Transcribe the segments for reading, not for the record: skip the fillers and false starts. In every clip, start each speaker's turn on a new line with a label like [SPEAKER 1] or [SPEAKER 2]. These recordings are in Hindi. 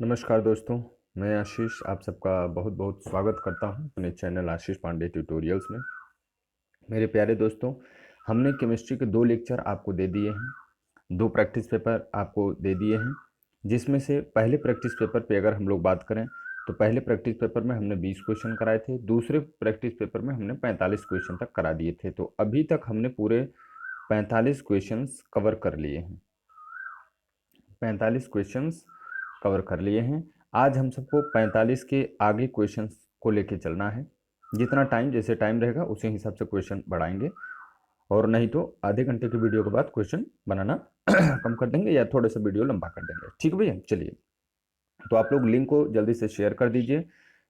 [SPEAKER 1] नमस्कार दोस्तों, मैं आशीष आप सबका बहुत बहुत स्वागत करता हूं अपने चैनल आशीष पांडे ट्यूटोरियल्स में। मेरे प्यारे दोस्तों, हमने केमिस्ट्री के 2 लेक्चर आपको दे दिए हैं, 2 प्रैक्टिस पेपर आपको दे दिए हैं, जिसमें से पहले प्रैक्टिस पेपर पे अगर हम लोग बात करें तो पहले प्रैक्टिस पेपर में हमने 20 क्वेश्चन कराए थे, दूसरे प्रैक्टिस पेपर में हमने 45 क्वेश्चन तक करा दिए थे। तो अभी तक हमने पूरे 45 क्वेश्चंस कवर कर लिए हैं। 45 क्वेश्चंस कवर कर लिए हैं। आज हम सबको 45 के आगे क्वेश्चंस को लेके चलना है। जितना टाइम जैसे टाइम रहेगा उसी हिसाब से क्वेश्चन बढ़ाएंगे, और नहीं तो आधे घंटे की वीडियो के बाद क्वेश्चन बनाना कम कर देंगे या थोड़ा सा वीडियो लंबा कर देंगे। ठीक है भैया, चलिए। तो आप लोग लिंक को जल्दी से शेयर कर दीजिए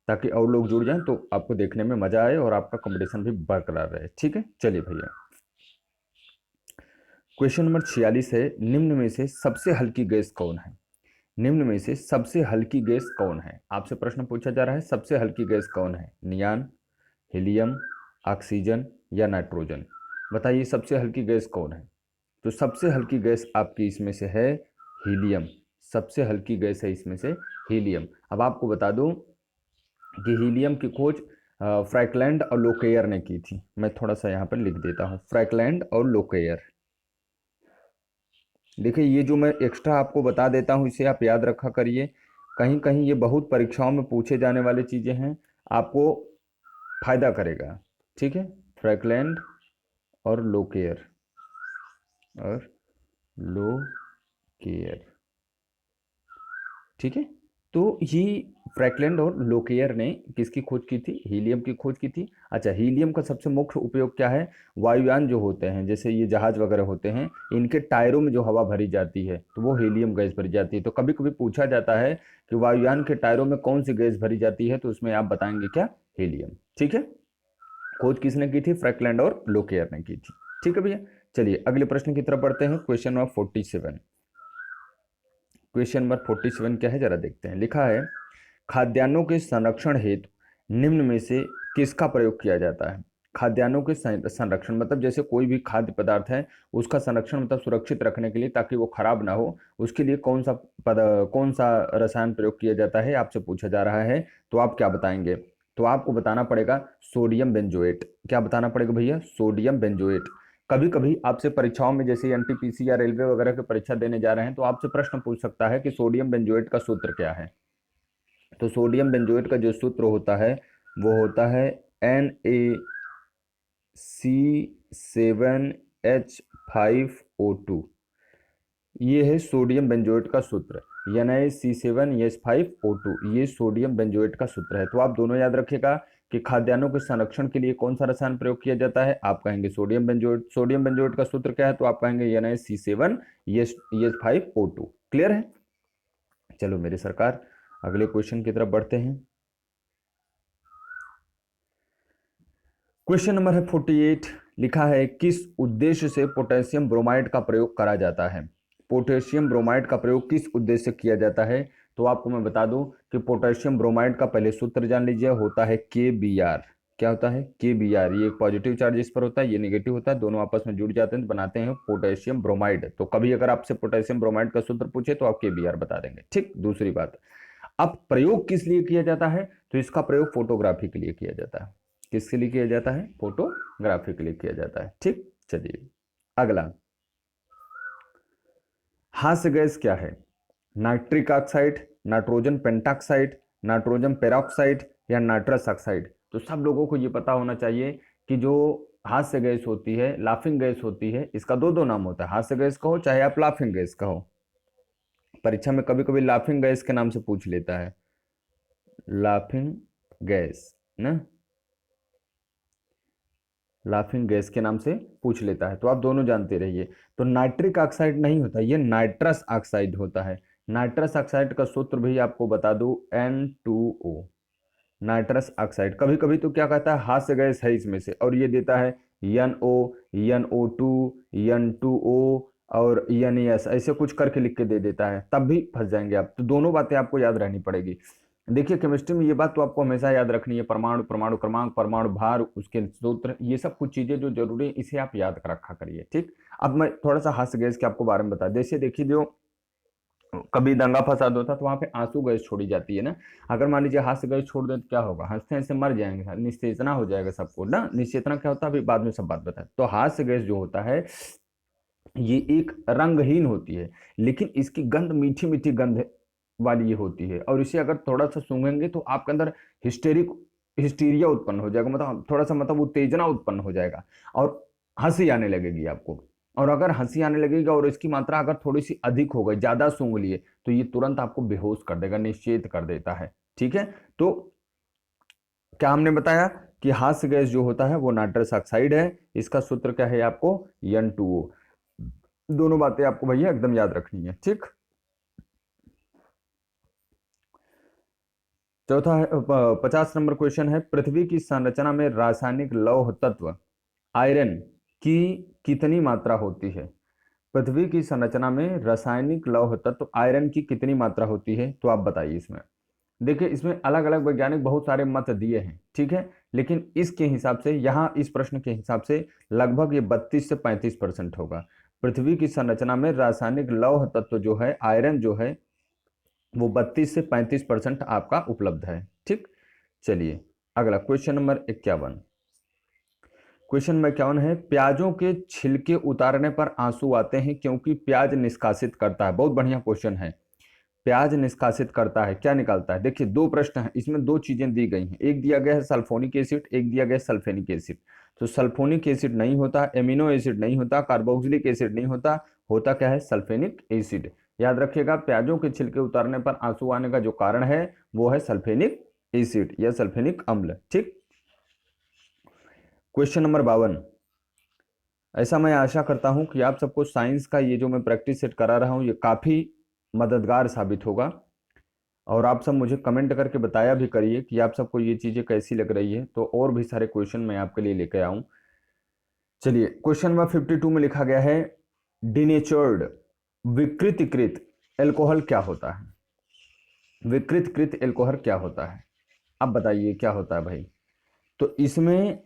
[SPEAKER 1] ताकि और लोग जुड़ जाएं, तो आपको देखने में मजा आए और आपका कंपटीशन भी बरकरार रहे। ठीक है, चलिए भैया। क्वेश्चन नंबर 46 है, निम्न में से सबसे हल्की गैस कौन है? निम्न में से सबसे हल्की गैस कौन है? आपसे प्रश्न पूछा जा रहा है, सबसे हल्की गैस कौन है? नियान, हीलियम, ऑक्सीजन या नाइट्रोजन? बताइए सबसे हल्की गैस कौन है? तो सबसे हल्की गैस आपकी इसमें से है हीलियम। सबसे हल्की गैस है इसमें से हीलियम। अब आपको बता दूं कि हीलियम की खोज फ्रैकलैंड और लोकेयर ने की थी। मैं थोड़ा सा यहाँ पर लिख देता हूँ, फ्रैकलैंड और लोकेयर। देखिए, ये जो मैं एक्स्ट्रा आपको बता देता हूँ इसे आप याद रखा करिए, कहीं कहीं ये बहुत परीक्षाओं में पूछे जाने वाली चीज़ें हैं, आपको फायदा करेगा। ठीक है, फ्रैकलैंड और लोकेयर और लोकेयर। ठीक है, तो ये फ्रैकलैंड और लोकेयर ने किसकी खोज की थी? हीलियम की खोज की थी। अच्छा, हीलियम का सबसे मुख्य उपयोग क्या है? वायुयान जो होते हैं, जैसे ये जहाज वगैरह होते हैं, इनके टायरों में जो हवा भरी जाती है तो वो हीलियम गैस भरी जाती है। तो कभी कभी पूछा जाता है कि वायुयान के टायरों में कौन सी गैस भरी जाती है, तो उसमें आप बताएंगे क्या? हीलियम। ठीक है, खोज किसने की थी? फ्रैकलैंड और लोकेयर ने की थी। ठीक है भैया, चलिए अगले प्रश्न की तरफ बढ़ते हैं। Question number 47। क्वेश्चन नंबर 47 क्या है जरा देखते हैं। लिखा है, खाद्यान्नों के संरक्षण हेतु निम्न में से किसका प्रयोग किया जाता है? खाद्यान्नों के संरक्षण मतलब जैसे कोई भी खाद्य पदार्थ है उसका संरक्षण मतलब सुरक्षित रखने के लिए, ताकि वो खराब ना हो, उसके लिए कौन सा रसायन प्रयोग किया जाता है आपसे पूछा जा रहा है। तो आप क्या बताएंगे? तो आपको बताना पड़ेगा सोडियम बेंजोएट। क्या बताना पड़ेगा भैया? Sodium benzoate. कभी कभी आपसे परीक्षाओं में, जैसे एनटीपीसी या रेलवे वगैरह की परीक्षा देने जा रहे हैं, तो आपसे प्रश्न पूछ सकता है कि सोडियम बेंजोएट का सूत्र क्या है। तो सोडियम बेंजोएट का जो सूत्र होता है वो होता है Na C7H5O2। ये है सोडियम बेंजोएट का सूत्र, Na C7H5O2, ये सोडियम बेंजोएट का सूत्र है। तो आप दोनों याद रखिएगा कि खाद्यान्नों के संरक्षण के लिए कौन सा रसायन प्रयोग किया जाता है? आप कहेंगे सोडियम बेंजोएट। सोडियम बेंजोएट का सूत्र क्या है? तो आप कहेंगे Na C7H5O2। क्लियर है? चलो मेरी सरकार, अगले क्वेश्चन की तरफ बढ़ते हैं। क्वेश्चन नंबर है 48। लिखा है, किस उद्देश्य से पोटेशियम ब्रोमाइड का प्रयोग करा जाता है? पोटेशियम ब्रोमाइड का प्रयोग किस उद्देश्य से किया जाता है? तो आपको मैं बता दूं कि पोटेशियम ब्रोमाइड का पहले सूत्र जान लीजिए, होता है KBr। क्या होता है? KBr। ये एक पॉजिटिव चार्ज इस पर होता है, ये नेगेटिव होता है, दोनों आपस में जुड़ जाते हैं तो बनाते हैं पोटेशियम ब्रोमाइड। तो कभी अगर आपसे पोटेशियम ब्रोमाइड का सूत्र पूछे तो आप KBr बता देंगे। ठीक, दूसरी बात, अब प्रयोग किस लिए किया जाता है? तो इसका प्रयोग फोटोग्राफी के लिए किया जाता है। किसके लिए किया जाता है? फोटोग्राफी के लिए किया जाता है। ठीक, चलिए अगला, हास्य गैस क्या है? Nitric oxide, nitrogen pentoxide, nitrogen peroxide या नाइट्रस ऑक्साइड? तो सब लोगों को ये पता होना चाहिए कि जो हास्य गैस होती है, लाफिंग गैस होती है, इसका दो दो नाम होता है। हास्य गैस कहो चाहे आप लाफिंग गैस कहो, परीक्षा में कभी कभी लाफिंग गैस के नाम से पूछ लेता है, लाफिंग गैस ना, लाफिंग गैस के नाम से पूछ लेता है, तो आप दोनों जानते रहिए। तो नाइट्रिक ऑक्साइड नहीं होता, ये नाइट्रस ऑक्साइड होता है। नाइट्रस ऑक्साइड का सूत्र भी आपको बता दूं, N2O। नाइट्रस ऑक्साइड कभी कभी तो क्या कहता है, हास्य गैस है इसमें से, और ये देता है NO, NO2, N2O और NS, ऐसे कुछ करके लिख के दे देता है, तब भी फंस जाएंगे आप। तो दोनों बातें आपको याद रहनी पड़ेगी। देखिए, केमिस्ट्री में ये बात तो आपको हमेशा याद रखनी है, परमाणु, परमाणु क्रमांक, परमाणु भार, उसके सूत्र, ये सब कुछ चीजें जो जरूरी है इसे आप याद रखा करिए। ठीक, अब मैं थोड़ा सा हास्य गैस के आपको बारे में बता, जैसे देखिए जो कभी दंगा फसाद होता है तो वहां पे आंसू गैस छोड़ी जाती है ना। अगर मान लीजिए हास्य गैस छोड़ दें तो क्या होगा, हंसते हंसते मर जाएंगे, निश्चेतना हो जाएगा सबको ना। निश्चेतना क्या होता है अभी बाद में सब बात बताए। तो हास्य गैस जो होता है ये एक रंगहीन होती है, लेकिन इसकी गंध मीठी मीठी गंध वाली ये होती है, और इसे अगर थोड़ा सा सूंघेंगे तो आपके अंदर हिस्टेरिक हिस्टीरिया उत्पन्न हो जाएगा, मतलब थोड़ा सा मतलब उत्तेजना उत्पन्न हो जाएगा और हंसी आने लगेगी आपको। और अगर हंसी आने लगेगी और इसकी मात्रा अगर थोड़ी सी अधिक हो गई, ज्यादा सूंघ लिए, तो ये तुरंत आपको बेहोश कर देगा, निश्चेत कर देता है। ठीक है, तो क्या हमने बताया कि हास्य गैस जो होता है वो नाइट्रस ऑक्साइड है। इसका सूत्र क्या है आपको, N2O। दोनों बातें आपको भैया एकदम याद रखनी है, ठीक। चौथा है 50 नंबर क्वेश्चन है, पृथ्वी की संरचना में रासायनिक लौह तत्व आयरन की कितनी मात्रा होती है। पृथ्वी की संरचना में रासायनिक लौह तत्व आयरन की कितनी मात्रा होती है, तो आप बताइए। इसमें देखिए, इसमें अलग अलग वैज्ञानिक बहुत सारे मत दिए हैं, ठीक है, लेकिन इसके हिसाब से यहाँ इस प्रश्न के हिसाब से लगभग ये 32 से 35% होगा। पृथ्वी की संरचना में रासायनिक लौह तत्व जो है आयरन जो है वो 32 से 35% आपका उपलब्ध है, ठीक। चलिए अगला क्वेश्चन नंबर 51। क्वेश्चन नंबर 51 है, प्याजों के छिलके उतारने पर आंसू आते हैं क्योंकि प्याज निष्कासित करता है। बहुत बढ़िया क्वेश्चन है। प्याज निष्कासित करता है, क्या निकालता है। देखिए दो प्रश्न है इसमें, दो चीजें दी गई हैं, एक दिया गया है सल्फोनिक एसिड, एक दिया गया है सल्फेनिक एसिड। तो सल्फोनिक एसिड नहीं होता, एमिनो एसिड नहीं होता, कार्बोक्सिलिक एसिड नहीं होता, होता क्या है, सल्फेनिक एसिड। याद रखिएगा, प्याजों के छिलके उतारने पर आंसू आने का जो कारण है वो है सल्फेनिक एसिड या सल्फेनिक अम्ल, ठीक। Question number 52। ऐसा मैं आशा करता हूं कि आप सबको साइंस का ये जो मैं प्रैक्टिस सेट करा रहा हूं ये काफी मददगार साबित होगा, और आप सब मुझे कमेंट करके बताया भी करिए कि आप सबको ये चीज़ें कैसी लग रही है, तो और भी सारे क्वेश्चन मैं आपके लिए लेकर आऊं। चलिए क्वेश्चन नंबर 52 में लिखा गया है, डिनेचर्ड विकृतीकृत एल्कोहल क्या होता है। विकृतकृत एल्कोहल क्या होता है, अब बताइए क्या होता है भाई। तो इसमें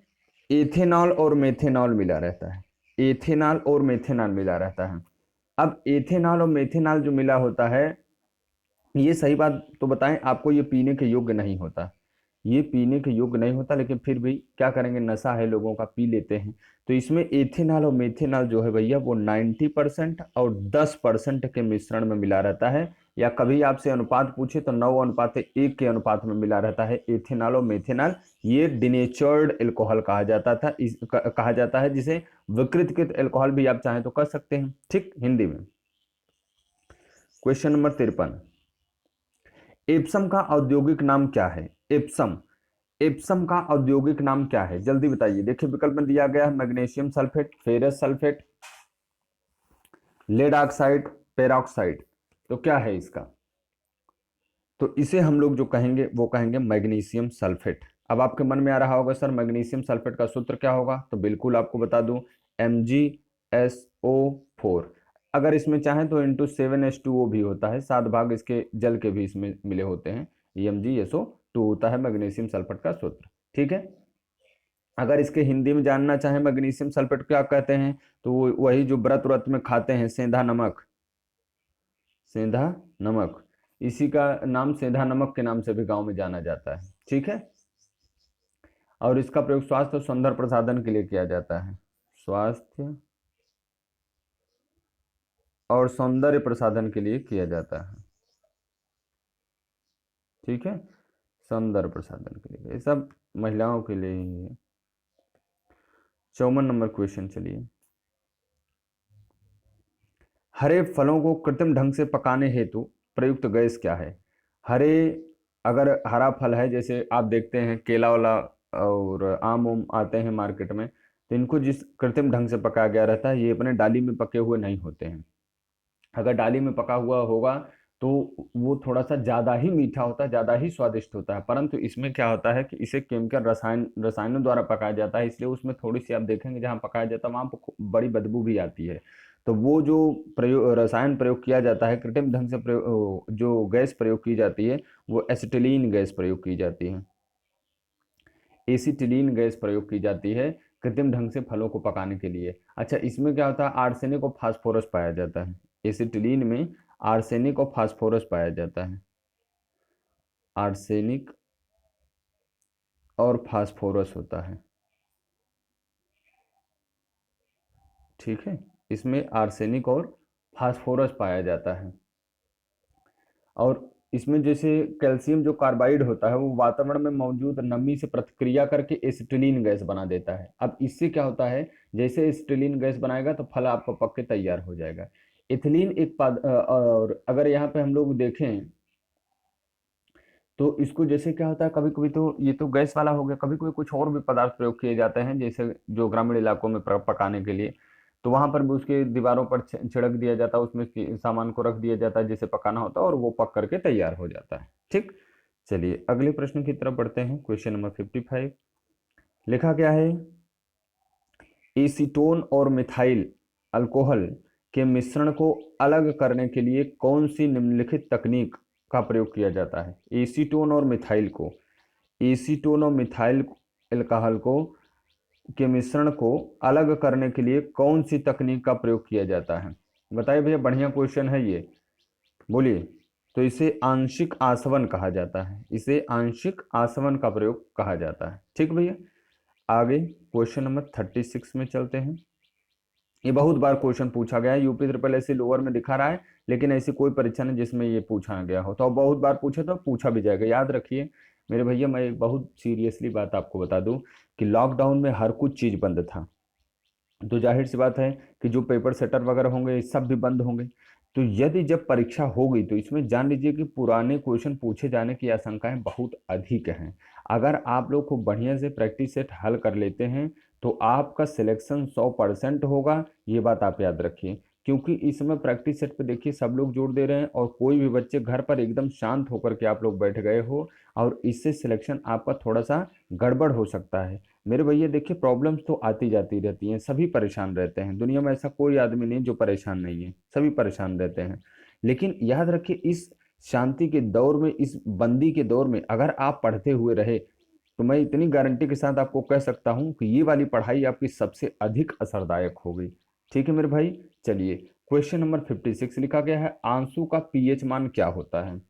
[SPEAKER 1] एथेनॉल और मेथेनॉल मिला रहता है, एथेनॉल और मेथेनॉल मिला रहता है। अब एथेनॉल और मेथेनॉल जो मिला होता है, ये सही बात तो बताएं आपको, ये पीने के योग्य नहीं होता, ये पीने के योग्य नहीं होता, लेकिन फिर भी क्या करेंगे, नशा है लोगों का, पी लेते हैं। तो इसमें एथेनॉल और मेथेनॉल जो है भैया वो 90% और 10% के मिश्रण में मिला रहता है, या कभी आपसे अनुपात पूछे तो 9:1 के अनुपात में मिला रहता है एथेनॉल और मेथेनॉल। ये डिनेचर्ड एल्कोहल कहा जाता था, कहा जाता है, जिसे विकृतकृत एल्कोहल भी आप चाहें तो कर सकते हैं, ठीक, हिंदी में। Question number 53। एप्सम का औद्योगिक नाम क्या है। एप्सम, एप्सम का औद्योगिक नाम क्या है, जल्दी बताइए। देखिए विकल्प में दिया गया है magnesium sulphate, ferrous sulphate, lead oxide, peroxide. तो क्या है इसका, तो इसे हम लोग जो कहेंगे वो कहेंगे मैग्नीशियम सल्फेट। अब आपके मन में आ रहा होगा सर मैग्नीशियम सल्फेट का सूत्र क्या होगा, तो बिल्कुल आपको बता दूं, MgSO4। अगर इसमें चाहें तो X7H2O भी होता है, 7 भाग इसके जल के भी इसमें मिले होते हैं, ये MgSO2 होता है मैग्नीशियम सल्फेट का सूत्र, ठीक है। अगर इसके हिंदी में जानना चाहें मैग्नीशियम सल्फेट क्या कहते हैं, तो वही जो व्रत व्रत में खाते हैं, सेंधा नमक, सेंधा नमक, इसी का नाम सेंधा नमक के नाम से भी गांव में जाना जाता है, ठीक है। और इसका प्रयोग स्वास्थ्य और सौंदर्य प्रसाधन के लिए किया जाता है, स्वास्थ्य और सौंदर्य प्रसाधन के लिए किया जाता है, ठीक है, सौंदर्य प्रसाधन के लिए, ये सब महिलाओं के लिए ही है। 54 नंबर क्वेश्चन, चलिए। हरे फलों को कृत्रिम ढंग से पकाने हेतु प्रयुक्त गैस क्या है। हरे, अगर हरा फल है, जैसे आप देखते हैं केला वाला और आम उम आते हैं मार्केट में, तो इनको जिस कृत्रिम ढंग से पकाया गया रहता है, ये अपने डाली में पके हुए नहीं होते हैं। अगर डाली में पका हुआ होगा तो वो थोड़ा सा ज़्यादा ही मीठा होता है, ज़्यादा ही स्वादिष्ट होता है, परंतु इसमें क्या होता है कि इसे केमिकल रसायनों द्वारा पकाया जाता है, इसलिए उसमें थोड़ी सी आप देखेंगे जहाँ पकाया जाता है वहाँ पर बड़ी बदबू भी आती है। तो वो जो रसायन प्रयोग किया जाता है, कृत्रिम ढंग से जो गैस प्रयोग की जाती है, वो एसिटिलीन गैस प्रयोग की जाती है, एसिटिलीन गैस प्रयोग की जाती है कृत्रिम ढंग से फलों को पकाने के लिए। अच्छा, इसमें क्या होता है, आर्सेनिक और फास्फोरस पाया जाता है, एसिटिलीन में आर्सेनिक और फास्फोरस पाया जाता है, आर्सेनिक और फास्फोरस होता है, ठीक है, इसमें आर्सेनिक और फास्फोरस पाया जाता है। और इसमें जैसे कैल्शियम जो कार्बाइड होता है वो वातावरण में मौजूद नमी से प्रतिक्रिया करके एसिटिलीन गैस बना देता है। अब इससे क्या होता है, जैसे एसिटिलीन गैस बनाएगा तो फल आपका पक के तैयार हो जाएगा। इथिलीन एक और अगर यहाँ पे हम लोग देखें तो इसको जैसे क्या होता है, कभी कभी तो ये तो गैस वाला हो गया, कभी कभी कुछ और भी पदार्थ प्रयोग किए जाते हैं, जैसे जो ग्रामीण इलाकों में पकाने के लिए, तो वहां पर भी उसके दीवारों पर छिड़क दिया जाता है, उसमें सामान को रख दिया जाता है जिसे पकाना होता है और वो पक करके तैयार हो जाता है। ठीक, चलिए अगले प्रश्न की तरफ बढ़ते हैं। क्वेश्चन नंबर 55 लिखा क्या है, एसीटोन और मिथाइल अल्कोहल के मिश्रण को अलग करने के लिए कौन सी निम्नलिखित तकनीक का प्रयोग किया जाता है। एसीटोन और मिथाइल को, एसीटोन और मिथाइल अल्कोहल को के मिश्रण को अलग करने के लिए कौन सी तकनीक का प्रयोग किया जाता है, बताइए भैया, बढ़िया क्वेश्चन है ये, बोलिए। तो इसे आंशिक आसवन कहा जाता है, इसे आंशिक आसवन का प्रयोग कहा जाता है। ठीक भैया, आगे क्वेश्चन नंबर 36 में चलते हैं। ये बहुत बार क्वेश्चन पूछा गया है, यूपी ट्रिपल एससी लोअर में दिखा रहा है, लेकिन ऐसी कोई परीक्षा नहीं जिसमें ये पूछा गया हो, तो अब बहुत बार पूछे तो पूछा भी जाएगा, याद रखिए मेरे भैया। मैं एक बहुत सीरियसली बात आपको बता दूं कि लॉकडाउन में हर कुछ चीज़ बंद था, तो जाहिर सी बात है कि जो पेपर सेटर वगैरह होंगे सब भी बंद होंगे। तो यदि जब परीक्षा होगी तो इसमें जान लीजिए कि पुराने क्वेश्चन पूछे जाने की आशंकाएं बहुत अधिक हैं। अगर आप लोग खूब बढ़िया से प्रैक्टिस सेट हल कर लेते हैं तो आपका सिलेक्शन 100% होगा, ये बात आप याद रखिए। क्योंकि इस समय प्रैक्टिस सेट पे देखिए सब लोग जोर दे रहे हैं और कोई भी बच्चे घर पर एकदम शांत होकर के आप लोग बैठ गए हो, और इससे सिलेक्शन आपका थोड़ा सा गड़बड़ हो सकता है। मेरे भैया देखिए, प्रॉब्लम्स तो आती जाती रहती हैं, सभी परेशान रहते हैं, दुनिया में ऐसा कोई आदमी नहीं जो परेशान नहीं है, सभी परेशान रहते हैं। लेकिन याद रखिए, इस शांति के दौर में, इस बंदी के दौर में अगर आप पढ़ते हुए रहे तो मैं इतनी गारंटी के साथ आपको कह सकता हूं कि ये वाली पढ़ाई आपकी सबसे अधिक असरदायक होगी। ठीक है मेरे भाई, चलिए क्वेश्चन नंबर 56 लिखा गया है, आंसू का पीएच मान क्या होता है।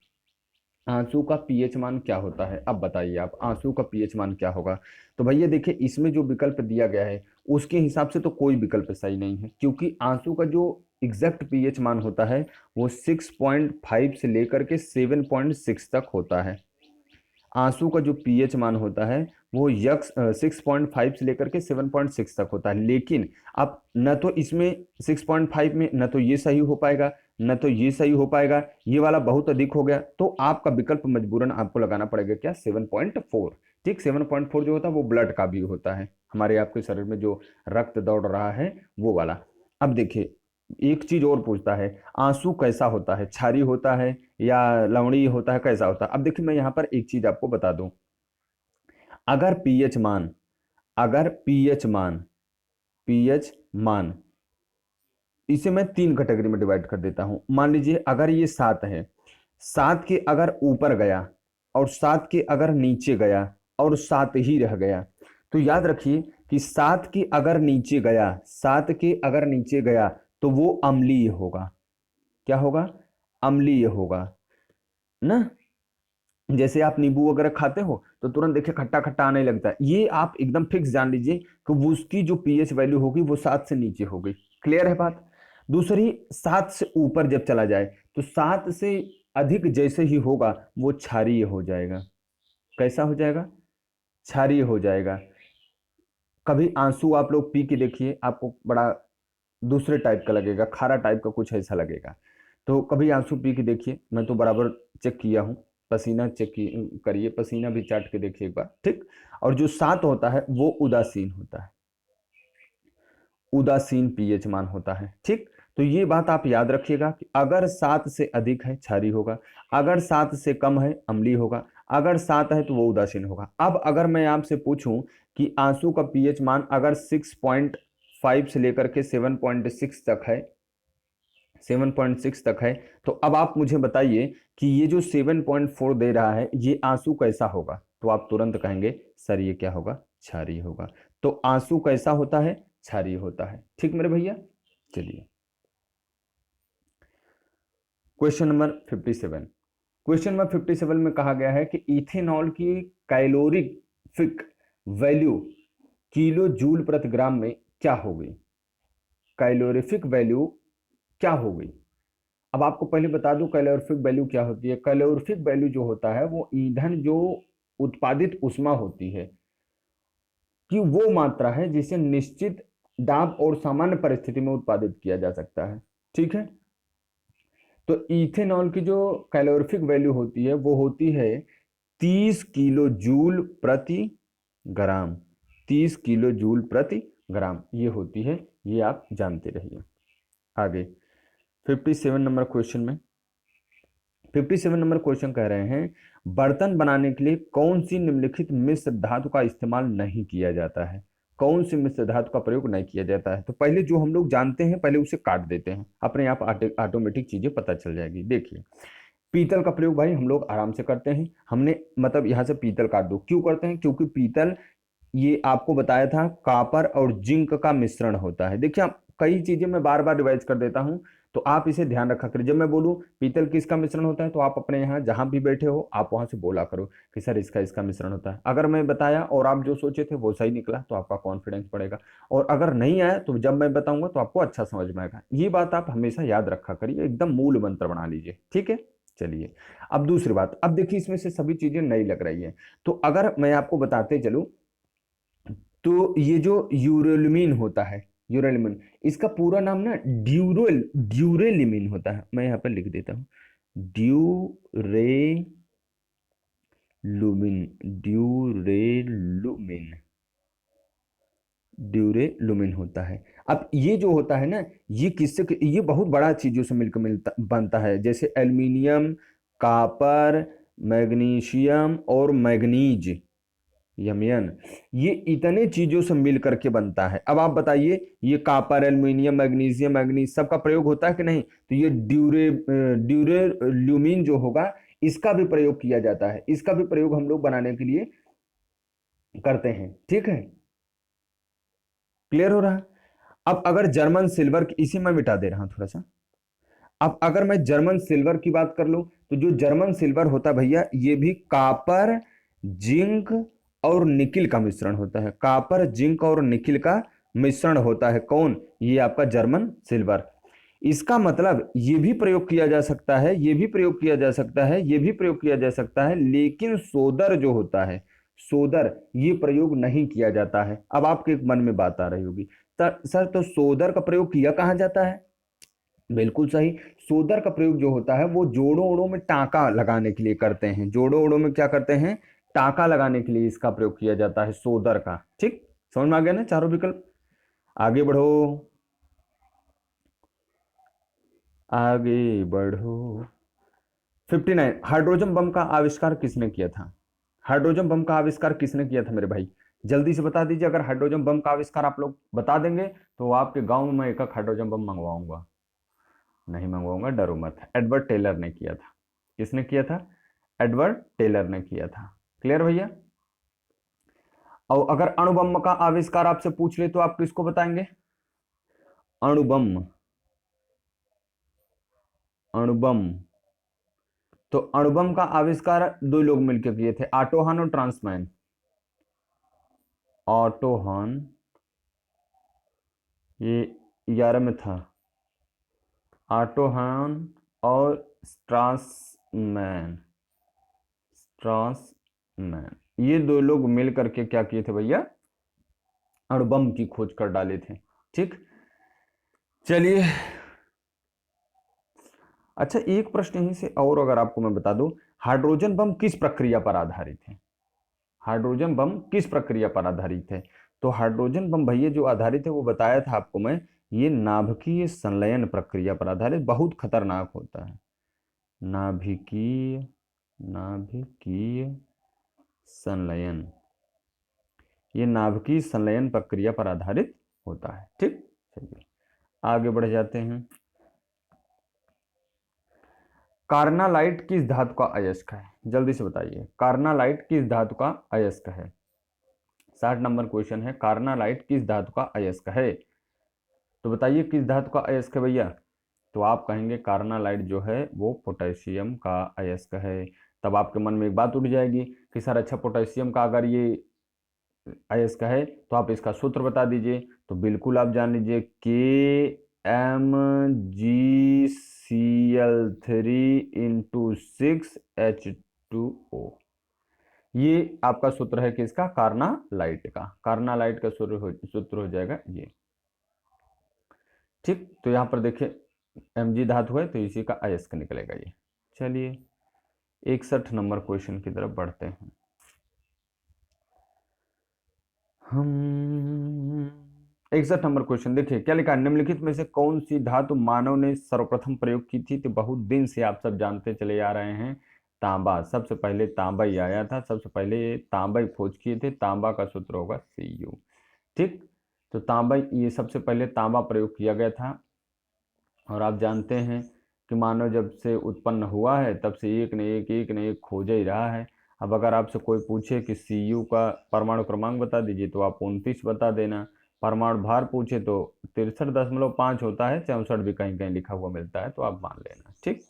[SPEAKER 1] आंसू का पीएच मान क्या होता है, अब बताइए आप, आंसू का पीएच मान क्या होगा। तो भैया देखिए, इसमें जो विकल्प दिया गया है उसके हिसाब से तो कोई विकल्प सही नहीं है, क्योंकि आंसू का जो एग्जैक्ट पीएच मान होता है वो 6.5 से लेकर के 7.6 तक होता है। आंसू का जो पीएच मान होता है वो यक्स 6.5 से लेकर के 7.6 तक होता है। लेकिन अब न तो इसमें 6.5 में न तो ये सही हो पाएगा न तो ये सही हो पाएगा, ये वाला बहुत अधिक हो गया, तो आपका विकल्प मजबूरन आपको लगाना पड़ेगा क्या, 7.4। ठीक, 7.4 जो होता है वो ब्लड का भी होता है, हमारे आपके शरीर में जो रक्त दौड़ रहा है वो वाला। अब देखिए, एक चीज और पूछता है, आंसू कैसा होता है, क्षारी होता है या लवणीय होता है, कैसा होता है। अब देखिए, मैं यहाँ पर एक चीज आपको बता दूं, अगर पीएच मान, अगर पीएच मान, पीएच मान, इसे मैं 3 कैटेगरी में डिवाइड कर देता हूं। मान लीजिए अगर ये 7 है, 7 के अगर ऊपर गया और 7 के अगर नीचे गया और 7 ही रह गया, तो याद रखिए कि 7 के अगर नीचे गया, 7 के अगर नीचे गया तो वो अम्लीय होगा। क्या होगा, अम्लीय होगा ना। जैसे आप नींबू वगैरह खाते हो तो तुरंत देखिए खट्टा खट्टा आने लगता है, ये आप एकदम फिक्स जान लीजिए कि वो उसकी जो पीएच वैल्यू होगी वो 7 से नीचे होगी। क्लियर है बात। दूसरी, 7 से ऊपर जब चला जाए तो 7 से अधिक जैसे ही होगा वो क्षारीय हो जाएगा। कैसा हो जाएगा, क्षारीय हो जाएगा। कभी आंसू आप लोग पी के देखिए, आपको बड़ा दूसरे टाइप का लगेगा, खारा टाइप का कुछ ऐसा लगेगा। तो कभी आंसू पी के देखिए, मैं तो बराबर चेक किया हूँ, पसीना करिए, पसीना भी चाट के देखिए एक बार। ठीक, और जो 7 होता है वो उदासीन होता है, उदासीन पीएच मान होता है। ठीक, तो ये बात आप याद रखिएगा कि अगर 7 से अधिक है क्षारीय होगा, अगर 7 से कम है अम्लीय होगा, अगर 7 है तो वो उदासीन होगा। अब अगर मैं आपसे पूछूं कि आंसू का पीएच मान अगर 6.5 से लेकर के 7.6 तक है, 7.6 तक है, तो अब आप मुझे बताइए कि ये जो 7.4 दे रहा है ये आंसू कैसा होगा, तो आप तुरंत कहेंगे सर ये क्या होगा, क्षारीय होगा। तो आंसू कैसा होता है, क्षारीय होता है। ठीक मेरे भैया, चलिए क्वेश्चन नंबर 57। क्वेश्चन नंबर 57 में कहा गया है कि इथेनॉल की कैलोरीफिक वैल्यू किलो जूल प्रति ग्राम में क्या हो गई। कैलोरीफिक वैल्यू क्या हो गई। अब आपको पहले बता दूं कैलोरीफिक वैल्यू क्या होती है। कैलोरीफिक वैल्यू जो होता है वो ईंधन जो उत्पादित ऊष्मा होती है कि वो मात्रा है जिसे निश्चित दाब और सामान्य परिस्थिति में उत्पादित किया जा सकता है। ठीक है, तो इथेनॉल की जो कैलोरीफिक वैल्यू होती है वो होती है 30 किलो जूल प्रति ग्राम। 30 किलो जूल प्रति ग्राम ये होती है, ये आप जानते रहिए। आगे 57 नंबर क्वेश्चन में 57 नंबर क्वेश्चन कह रहे हैं बर्तन बनाने के लिए कौन सी निम्नलिखित मिश्र धातु का इस्तेमाल नहीं किया जाता है। कौन सी मिश्र धातु का प्रयोग नहीं किया जाता है। तो पहले जो हम लोग जानते हैं पहले उसे काट देते हैं, अपने आप ऑटोमेटिक चीजें पता चल जाएगी। देखिए पीतल का प्रयोग भाई हम लोग आराम से करते हैं। हमने मतलब यहाँ से पीतल काट दो, क्यों करते हैं, क्योंकि पीतल ये आपको बताया था कॉपर और जिंक का मिश्रण होता है। देखिए आप कई चीजें मैं बार बार रिवाइज कर देता हूं तो आप इसे ध्यान रखा करिए। जब मैं बोलूं पीतल किसका मिश्रण होता है तो आप अपने यहाँ जहां भी बैठे हो आप वहां से बोला करो कि सर इसका इसका मिश्रण होता है। अगर मैं बताया और आप जो सोचे थे वो सही निकला तो आपका कॉन्फिडेंस बढ़ेगा, और अगर नहीं आया तो जब मैं बताऊंगा तो आपको अच्छा समझ में आएगा। ये बात आप हमेशा याद रखा करिए, एकदम मूल मंत्र बना लीजिए। ठीक है, चलिए अब दूसरी बात। अब देखिए इसमें से सभी चीजें नई लग रही है, तो अगर मैं आपको बताते चलूं तो ये जो यूरेलिमिन होता है, यूरेलिमिन इसका पूरा नाम ना ड्यूरेलिमिन होता है। मैं यहाँ पर लिख देता हूँ ड्यूरेलुमिन। ड्यूरेलुमिन ड्यूरेलुमिन होता है। अब ये जो होता है ना ये किससे, ये बहुत बड़ा चीजों से मिलकर मिलता बनता है, जैसे एल्युमिनियम, कॉपर, मैग्नीशियम और मैग्नीज, यमियन, ये इतने चीजों से मिल करके बनता है। अब आप बताइए ये कॉपर, एल्युमिनियम, मैग्नीशियम, मैग्नीज सबका प्रयोग होता है कि नहीं। तो ये ड्यूरेल्यूमिन जो होगा इसका भी प्रयोग किया जाता है, इसका भी प्रयोग हम लोग बनाने के लिए करते हैं। ठीक है, क्लियर हो रहा है। अब अगर जर्मन सिल्वर, इसी में मिटा दे रहा हूं थोड़ा सा। अब अगर मैं जर्मन सिल्वर की बात कर लूं तो जो जर्मन सिल्वर होता है भैया ये भी कॉपर, जिंक और निकिल का मिश्रण होता है। कॉपर, जिंक और निकिल का मिश्रण होता है। कौन, ये आपका जर्मन सिल्वर। इसका मतलब ये भी प्रयोग किया जा सकता है, ये भी प्रयोग किया जा सकता है, ये भी प्रयोग किया जा सकता है, लेकिन सोदर जो होता है, सोदर ये प्रयोग नहीं किया जाता है। अब आपके मन में बात आ रही होगी सर तो सोदर का प्रयोग किया कहाँ जाता है। बिल्कुल सही, सोदर का प्रयोग जो होता है वो जोड़ों ओड़ों में टाँका लगाने के लिए करते हैं। जोड़ों ओड़ों में क्या करते हैं, टाँका लगाने के लिए इसका प्रयोग किया जाता है सोदर का। ठीक, समझ में आ गया ना चारों विकल्प। आगे बढ़ो, आगे बढ़ो। 59, हाइड्रोजन बम का आविष्कार किसने किया था। हाइड्रोजन बम का आविष्कार किसने किया था मेरे भाई, जल्दी से बता दीजिए। अगर हाइड्रोजन बम का आविष्कार आप लोग बता देंगे तो आपके गांव में मैं एक हाइड्रोजन बम मंगवाऊंगा। नहीं मंगवाऊंगा, डरो मत। एडवर्ड टेलर ने किया था। किसने किया था, एडवर्ड टेलर ने किया था। क्लियर भैया। और अगर अणुबम का आविष्कार आपसे पूछ ले तो आप किसको बताएंगे, अणुबम। अणुबम, तो अणुबम का आविष्कार दो लोग मिलकर किए थे, ऑटो-हॉर्न और ट्रांसमैन। ऑटो-हॉर्न ये 11 में था, ऑटो-हॉर्न और स्ट्रासमैन। स्ट्रासमैन ये दो लोग मिल करके क्या किए थे भैया, अणुबम की खोज कर डाले थे। ठीक, चलिए अच्छा एक प्रश्न यहीं से और अगर आपको मैं बता दूं, हाइड्रोजन बम किस प्रक्रिया पर आधारित है। हाइड्रोजन बम किस प्रक्रिया पर आधारित है। तो हाइड्रोजन बम भैया जो आधारित है वो बताया था आपको मैं, ये नाभिकीय संलयन प्रक्रिया पर आधारित, बहुत खतरनाक होता है। नाभिकीय नाभिकीय संलयन, ये नाभिकीय संलयन प्रक्रिया पर आधारित होता है। ठीक, चलिए आगे बढ़ जाते हैं। कार्नालाइट किस धातु का अयस्क है, जल्दी से बताइए। कार्नालाइट किस धातु का अयस्क है। 60 नंबर क्वेश्चन है, कार्नालाइट किस धातु का अयस्क है। तो बताइए किस धातु का अयस्क है भैया। तो आप कहेंगे कार्नालाइट जो है वो पोटेशियम का अयस्क है। तब आपके मन में एक बात उठ जाएगी कि सर अच्छा पोटेशियम का अगर ये अयस्क है तो आप इसका सूत्र बता दीजिए। तो बिल्कुल आप जान लीजिए KMgCl3 × 6H2O। ये आपका सूत्र है किसका? कार्नालाइट का। कार्नालाइट का सूत्र हो जाएगा ये। ठीक, तो यहाँ पर देखिए Mg धातु है तो इसी का अयस्क निकलेगा ये। चलिए 61 नंबर क्वेश्चन की तरफ बढ़ते हैं हम। 61 नंबर क्वेश्चन देखिए क्या लिखा है, निम्नलिखित में से कौन सी धातु मानव ने सर्वप्रथम प्रयोग की थी? तो बहुत दिन से आप सब जानते चले आ रहे हैं, तांबा। सबसे पहले तांबा ही आया था, सबसे पहले ये तांबा ही खोज किए थे। तांबा का सूत्र होगा Cu। ठीक, तो तांबा ये सबसे पहले तांबा प्रयोग किया गया था। और आप जानते हैं कि मानव जब से उत्पन्न हुआ है तब से एक न एक खोज ही रहा है। अब अगर आपसे कोई पूछे कि Cu का परमाणु क्रमांक बता दीजिए तो आप 29 बता देना। परमाणु भार पूछे तो 63.5 होता है, 64 भी कहीं कहीं लिखा हुआ मिलता है तो आप मान लेना। ठीक,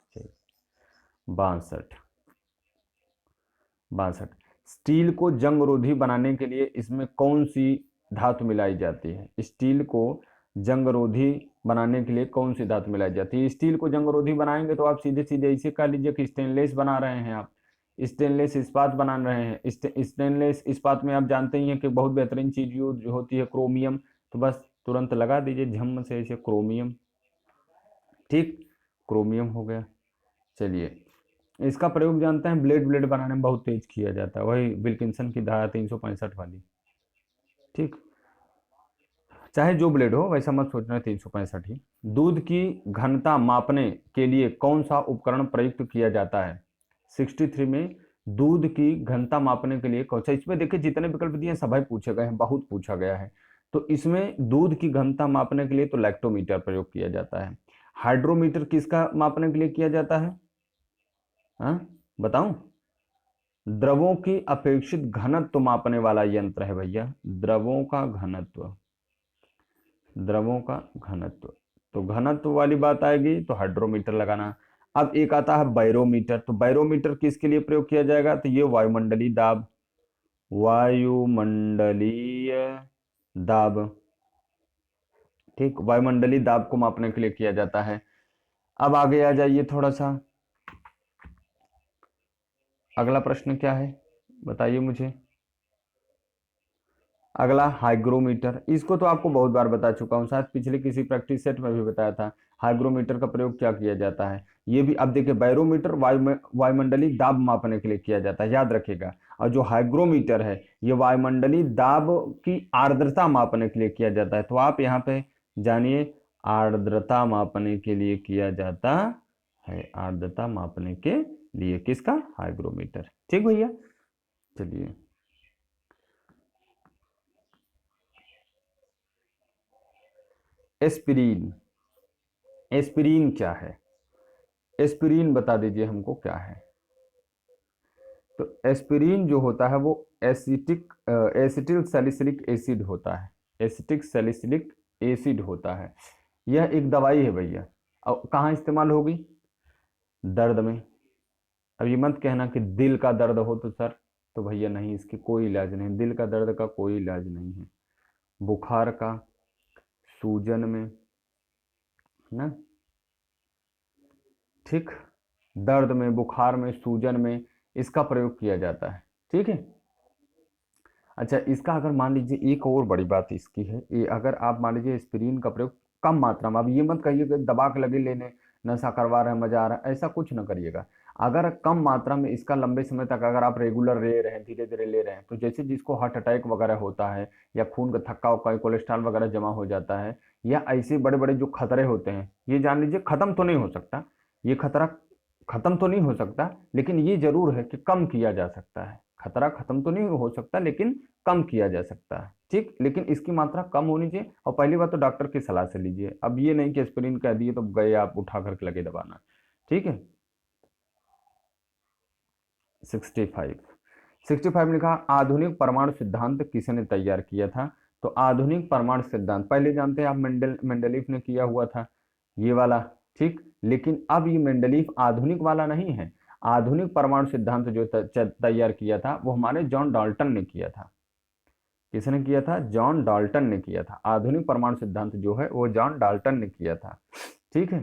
[SPEAKER 1] 62 स्टील को जंगरोधी बनाने के लिए इसमें कौन सी धातु मिलाई जाती है? स्टील को जंगरोधी बनाने के लिए कौन सी धातु मिलाई जाती है? स्टील को जंगरोधी बनाएंगे तो आप सीधे सीधे इसे कह लीजिए कि स्टेनलेस बना रहे हैं आप, स्टेनलेस इस्पात बना रहे हैं। स्टेनलेस इस्पात में आप जानते ही हैं कि बहुत बेहतरीन चीज यूज होती है क्रोमियम। तो बस तुरंत लगा दीजिए झम से इसे क्रोमियम। ठीक, क्रोमियम हो गया। चलिए इसका प्रयोग जानते हैं, ब्लेड ब्लेड बनाने में बहुत तेज किया जाता है, वही विल्किंसन की धारा 365 वाली। ठीक, चाहे जो ब्लेड हो वैसा मत सोचना 365 ही। दूध की घनता मापने के लिए कौन सा उपकरण प्रयुक्त किया जाता है? 63 में दूध की घनता मापने के लिए कौन सा, इसमें देखिए जितने विकल्प दिए सभी पूछे गए हैं, बहुत पूछा गया है। तो इसमें दूध की घनता मापने के लिए तो लैक्टोमीटर प्रयोग किया जाता है। हाइड्रोमीटर किसका मापने के लिए किया जाता है? हाँ बताऊं? द्रवों की अपेक्षित घनत्व मापने वाला यंत्र है भैया, द्रवों का घनत्व। द्रवों का घनत्व, तो घनत्व वाली बात आएगी तो हाइड्रोमीटर लगाना। अब एक आता है बैरोमीटर, तो बैरोमीटर किसके लिए प्रयोग किया जाएगा? तो ये वायुमंडलीय दाब, वायुमंडलीय दाब। ठीक, वायुमंडलीय दाब को मापने के लिए किया जाता है। अब आगे आ जाइए थोड़ा सा, अगला प्रश्न क्या है बताइए मुझे। अगला हाइग्रोमीटर, इसको तो आपको बहुत बार बता चुका हूं, शायद पिछले किसी प्रैक्टिस सेट में भी बताया था। हाइग्रोमीटर का प्रयोग क्या किया जाता है? ये भी अब देखिए बैरोमीटर वायुमंडलीय दाब मापने के लिए किया जाता है, याद रखिएगा। और जो हाइग्रोमीटर है ये वायुमंडलीय दाब की आर्द्रता मापने के लिए किया जाता है। तो आप यहाँ पे जानिए आर्द्रता मापने के लिए किया जाता है, आर्द्रता मापने के लिए किसका? हाइग्रोमीटर। ठीक भैया, चलिए एस्पिरिन। एस्पिरिन क्या है? एस्पिरिन बता दीजिए हमको क्या है। तो एस्पिरिन जो होता है वो एसिटिल सैलिसिलिक एसिड होता है, एसिटिक सैलिसिलिक एसिड होता है। यह एक दवाई है भैया। और कहाँ इस्तेमाल होगी? दर्द में। अब ये मत कहना कि दिल का दर्द हो तो सर, तो भैया नहीं, इसकी कोई इलाज नहीं, दिल का दर्द का कोई इलाज नहीं है। बुखार का, सूजन में ना, ठीक, दर्द में, बुखार में, सूजन में इसका प्रयोग किया जाता है। ठीक है, अच्छा इसका अगर मान लीजिए एक और बड़ी बात इसकी है, ये अगर आप मान लीजिए एस्पिरिन का प्रयोग कम मात्रा में, अब ये मत कहिए कि दबा के लगे लेने, नशा करवा रहे हैं, मजा आ रहा है, ऐसा कुछ ना करिएगा। अगर कम मात्रा में इसका लंबे समय तक अगर आप रेगुलर ले रहे हैं, धीरे धीरे ले रहे हैं, तो जैसे जिसको हार्ट अटैक वगैरह होता है या खून का थक्का उक्का, कोलेस्ट्रॉल वगैरह जमा हो जाता है, या ऐसे बड़े बड़े जो खतरे होते हैं, ये जान लीजिए खत्म तो नहीं हो सकता, ये खतरा खत्म तो नहीं हो सकता, लेकिन ये जरूर है कि कम किया जा सकता है। खतरा खत्म तो नहीं हो सकता लेकिन कम किया जा सकता है। ठीक, लेकिन इसकी मात्रा कम होनी चाहिए। और पहली बात तो डॉक्टर की सलाह से लीजिए, अब ये नहीं कि एस्पिरिन कह दिए तो गए आप उठा करके लगे दबाना। ठीक है, 65 लिखा आधुनिक परमाणु सिद्धांत किसने तैयार किया था? तो आधुनिक परमाणु सिद्धांत पहले जानते हैं आप, मेंडलीफ ने किया हुआ था ये वाला। ठीक, लेकिन अब ये मेंडलीफ आधुनिक वाला नहीं है। आधुनिक परमाणु सिद्धांत जो तैयार किया था वो हमारे जॉन डाल्टन ने किया था। किसने किया था? जॉन डाल्टन ने किया था। आधुनिक परमाणु सिद्धांत जो है वो जॉन डाल्टन ने किया था। ठीक है,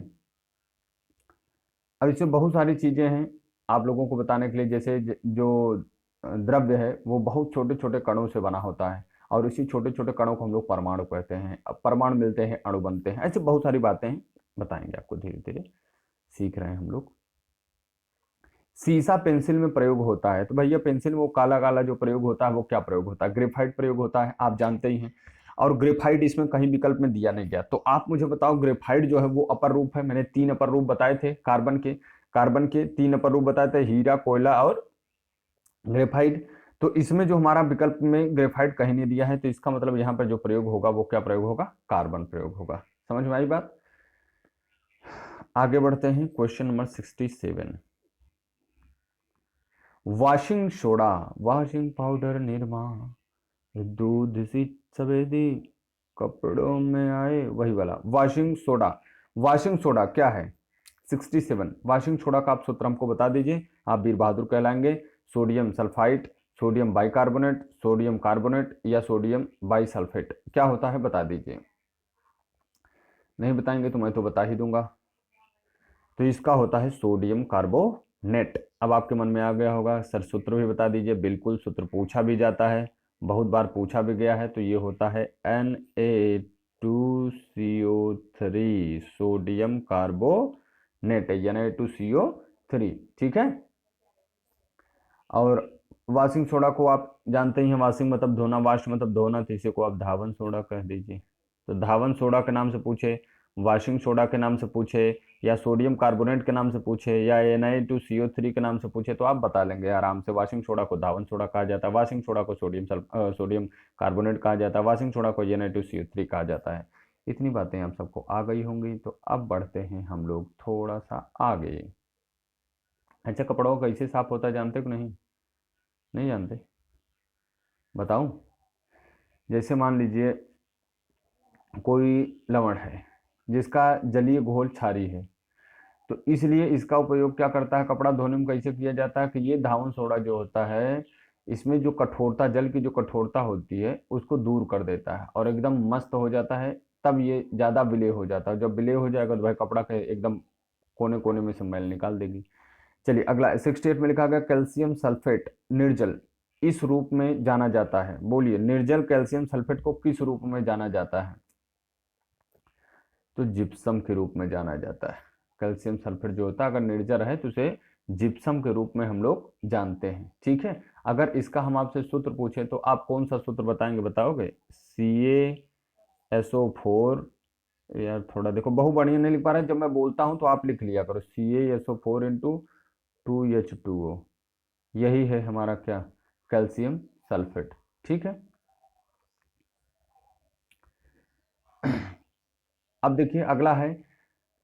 [SPEAKER 1] अब इसमें बहुत सारी चीजें हैं आप लोगों को बताने के लिए, जैसे जो द्रव्य है वो बहुत छोटे छोटे कणों से बना होता है, और इसी छोटे छोटे कणों को हम लोग परमाणु कहते हैं। अब परमाणु मिलते हैं, अणु बनते हैं, ऐसे बहुत सारी बातें हैं, बताएंगे आपको, धीरे धीरे सीख रहे हैं हम लोग। सीसा पेंसिल में प्रयोग होता है, तो भैया पेंसिल में वो काला काला जो प्रयोग होता है वो क्या प्रयोग होता है? ग्रेफाइट प्रयोग होता है, आप जानते ही हैं। और ग्रेफाइट इसमें कहीं विकल्प में दिया नहीं गया, तो आप मुझे बताओ ग्रेफाइट जो है वो अपर रूप है। मैंने 3 अपर रूप बताए थे कार्बन के 3 अपर रूप बताए थे, हीरा, कोयला और ग्रेफाइट। तो इसमें जो हमारा विकल्प में ग्रेफाइट कहीं नहीं दिया है, तो इसका मतलब यहाँ पर जो प्रयोग होगा वो क्या प्रयोग होगा? कार्बन प्रयोग होगा। समझ में आई बात? आगे बढ़ते हैं, question number 67। Washing soda, washing powder, Nirma, दूध सी सफेदी कपड़ों में आए, वही वाला वॉशिंग सोडा। वॉशिंग सोडा क्या है? 67। वॉशिंग सोडा का आप सूत्र हमको बता दीजिए, आप वीर बहादुर कहलाएंगे। Sodium sulphide, sodium bicarbonate, sodium carbonate या सोडियम बाइसल्फेट, क्या होता है बता दीजिए। नहीं बताएंगे तो मैं तो बता ही दूंगा। तो इसका होता है सोडियम कार्बोनेट। अब आपके मन में आ गया होगा सर सूत्र भी बता दीजिए। बिल्कुल, सूत्र पूछा भी जाता है, बहुत बार पूछा भी गया है। तो ये होता है Na2CO3, सोडियम कार्बोनेट, Na2CO3। ठीक है, और वॉशिंग सोडा को आप जानते ही हैं, वॉशिंग मतलब धोना, वाश मतलब धोना, तो इसे को आप धावन सोडा कह दीजिए। तो धावन सोडा के नाम से पूछे, वॉशिंग सोडा के नाम से पूछे, या सोडियम कार्बोनेट के नाम से पूछे, या Na2CO3 के नाम से पूछे, तो आप बता लेंगे आराम से। वॉशिंग सोडा को धावन सोडा कहा जाता है, वॉशिंग सोडा को सोडियम कार्बोनेट कहा जाता है, वॉशिंग सोडा को Na2CO3 कहा जाता है। इतनी बातें आप सबको आ गई होंगी। तो अब बढ़ते हैं हम लोग थोड़ा सा आगे। अच्छा, कपड़ों का कैसे साफ होता है जानते हो कि नहीं? नहीं जानते? बताऊं? जैसे मान लीजिए कोई लवण है जिसका जलीय घोल क्षारीय है, तो इसलिए इसका उपयोग क्या करता है कपड़ा धोने में? कैसे किया जाता है कि ये धावन सोडा जो होता है, इसमें जो कठोरता, जल की जो कठोरता होती है उसको दूर कर देता है और एकदम मस्त हो जाता है। तब ये ज्यादा विलेय हो जाता है। जब विलेय हो जाएगा तो भाई कपड़ा के एकदम कोने कोने में से मैल निकाल देगी। चलिए अगला 68 में लिखा गया कैल्शियम सल्फेट निर्जल इस रूप में जाना जाता है। बोलिए, निर्जल कैल्शियम सल्फेट को किस रूप में जाना जाता है? तो जिप्सम के रूप में जाना जाता है। कैल्शियम सल्फेट जो होता है अगर निर्जल है तो उसे जिप्सम के रूप में हम लोग जानते हैं। ठीक है, अगर इसका हम आपसे सूत्र पूछे तो आप कौन सा सूत्र बताएंगे, बताओगे? CaSO4, यार थोड़ा देखो, बहु बढ़िया नहीं लिख पा रहे, जब मैं बोलता हूं तो आप लिख लिया करो। CaSO4 × 2H2O, यही है हमारा क्या? Calcium sulphate. ठीक है, अब देखिए अगला है,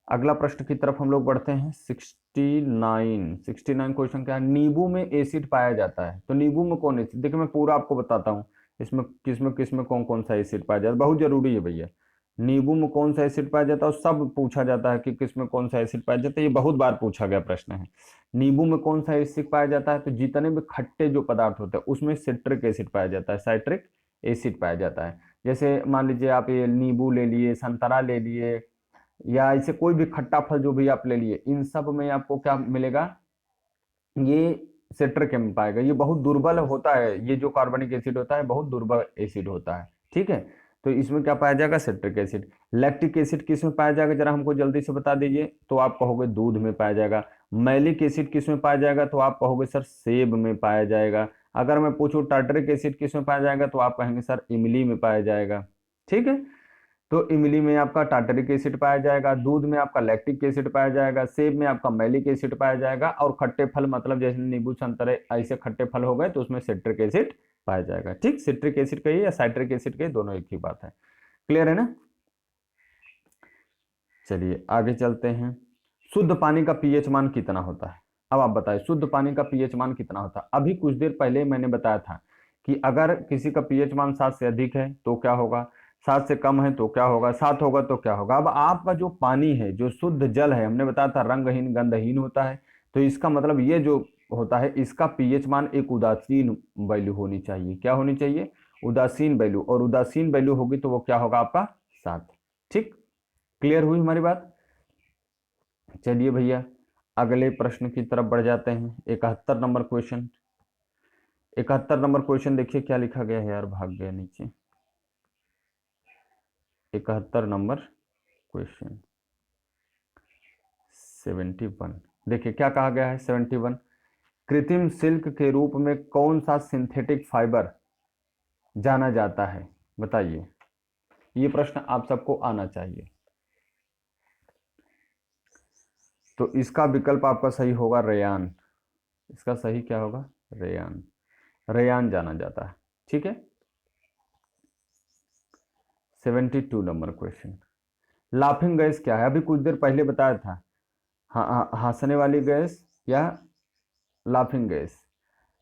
[SPEAKER 1] अगला प्रश्न की तरफ हम लोग बढ़ते हैं। 69 क्वेश्चन क्या है? नींबू में एसिड पाया जाता है, तो नींबू में कौन एसिड? देखिए मैं पूरा आपको बताता हूँ, इसमें किसमें किसमें कौन कौन सा एसिड पाया जाता है, बहुत जरूरी है भैया। नींबू में कौन सा एसिड पाया जाता है, और सब पूछा जाता है कि किसमें कौन सा एसिड पाया जाता है, ये बहुत बार पूछा गया प्रश्न है। नींबू में कौन सा एसिड पाया जाता है? तो जितने भी खट्टे जो पदार्थ होते हैं उसमें सिट्रिक एसिड पाया जाता है, साइट्रिक एसिड पाया जाता है। जैसे मान लीजिए आप ये नींबू ले लिए, संतरा ले लिए, या ऐसे कोई भी खट्टा फल जो भी आप ले लिए, इन सब में आपको क्या मिलेगा? ये सिट्रिक एसिड पाएगा। ये बहुत दुर्बल होता है, ये जो कार्बनिक एसिड होता है बहुत दुर्बल एसिड होता है। ठीक है, तो इसमें क्या पाया जाएगा? Citric acid. लैक्टिक एसिड किस में पाया जाएगा, जरा हमको जल्दी से बता दीजिए। तो आप कहोगे दूध में पाया जाएगा। मैलिक एसिड किस में पाया जाएगा? तो आप कहोगे सर सेब में पाया जाएगा। अगर मैं पूछूं टार्टरिक एसिड किस में पाया जाएगा, तो आप कहेंगे सर इमली में पाया जाएगा। ठीक है, तो इमली में आपका टार्टरिक एसिड पाया जाएगा, दूध में आपका लैक्टिक एसिड पाया जाएगा, सेब में आपका मैलिक एसिड पाया जाएगा, और खट्टे फल मतलब जैसे नींबू, संतरे, ऐसे खट्टे फल हो गए तो उसमें सिट्रिक एसिड पाया जाएगा। ठीक, सिट्रिक एसिड कहिए या साइट्रिक एसिड कहिए, दोनों एक ही बात है। क्लियर है ना? चलिए आगे चलते हैं। शुद्ध पानी का पीएच मान कितना होता है? अब आप बताएं शुद्ध पानी का पीएच मान कितना होता है? अभी कुछ देर पहले मैंने बताया था कि अगर किसी का पीएच मान 7 से अधिक है तो क्या होगा? 7 से कम है तो क्या होगा, 7 होगा तो क्या होगा। अब आपका जो पानी है, जो शुद्ध जल है, हमने बताया था रंगहीन गंधहीन होता है, तो इसका मतलब ये जो होता है, इसका पीएच मान एक उदासीन वैल्यू होनी चाहिए। क्या होनी चाहिए, उदासीन वैल्यू, और उदासीन वैल्यू होगी तो वो क्या होगा आपका 7। ठीक, क्लियर हुई हमारी बात। चलिए भैया अगले प्रश्न की तरफ बढ़ जाते हैं। 71 नंबर क्वेश्चन, 71 नंबर क्वेश्चन देखिए क्या लिखा गया है यार, भाग गया नीचे। 71 नंबर क्वेश्चन 71, देखिए क्या कहा गया है 71। कृत्रिम सिल्क के रूप में कौन सा सिंथेटिक फाइबर जाना जाता है, बताइए। ये प्रश्न आप सबको आना चाहिए। तो इसका विकल्प आपका सही होगा रेयान। इसका सही क्या होगा, रेयान। रेयान जाना जाता है। ठीक है। 72 नंबर क्वेश्चन, लाफिंग गैस क्या है, अभी कुछ देर पहले बताया था। हंसने वाली गैस या लाफिंग गैस।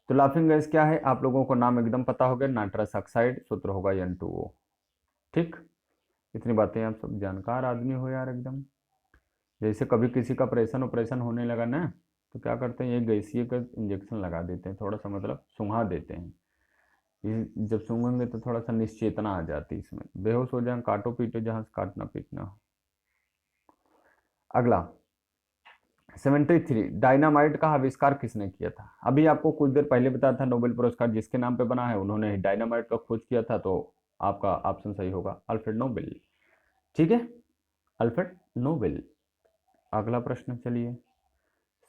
[SPEAKER 1] तो लाफिंग गैस क्या है, आप लोगों को नाम एकदम पता हो गया, नाइट्रस ऑक्साइड, सूत्र होगा N2O। ठीक, इतनी बातें आप सब जानकार आदमी हो यार एकदम। जैसे कभी किसी का ऑपरेशन ऑपरेशन होने लगा ना, तो क्या करते हैं, ये गैसीय का इंजेक्शन लगा देते हैं, थोड़ा सा मतलब सुंघा देते हैं। ये जब सूंघेंगे तो थोड़ा सा निश्चेतना आ जाती है, इसमें बेहोश हो जाए, काटो पीटो जहां से काटना पीटना हो। अगला 73, डायनामाइट का आविष्कार किसने किया था। अभी आपको कुछ देर पहले बताया था नोबेल पुरस्कार जिसके नाम पे बना है, उन्होंने डायनामाइट का खोज किया था, तो आपका ऑप्शन सही होगा अल्फ्रेड नोबेल। ठीक है, अल्फ्रेड नोबेल। अगला प्रश्न चलिए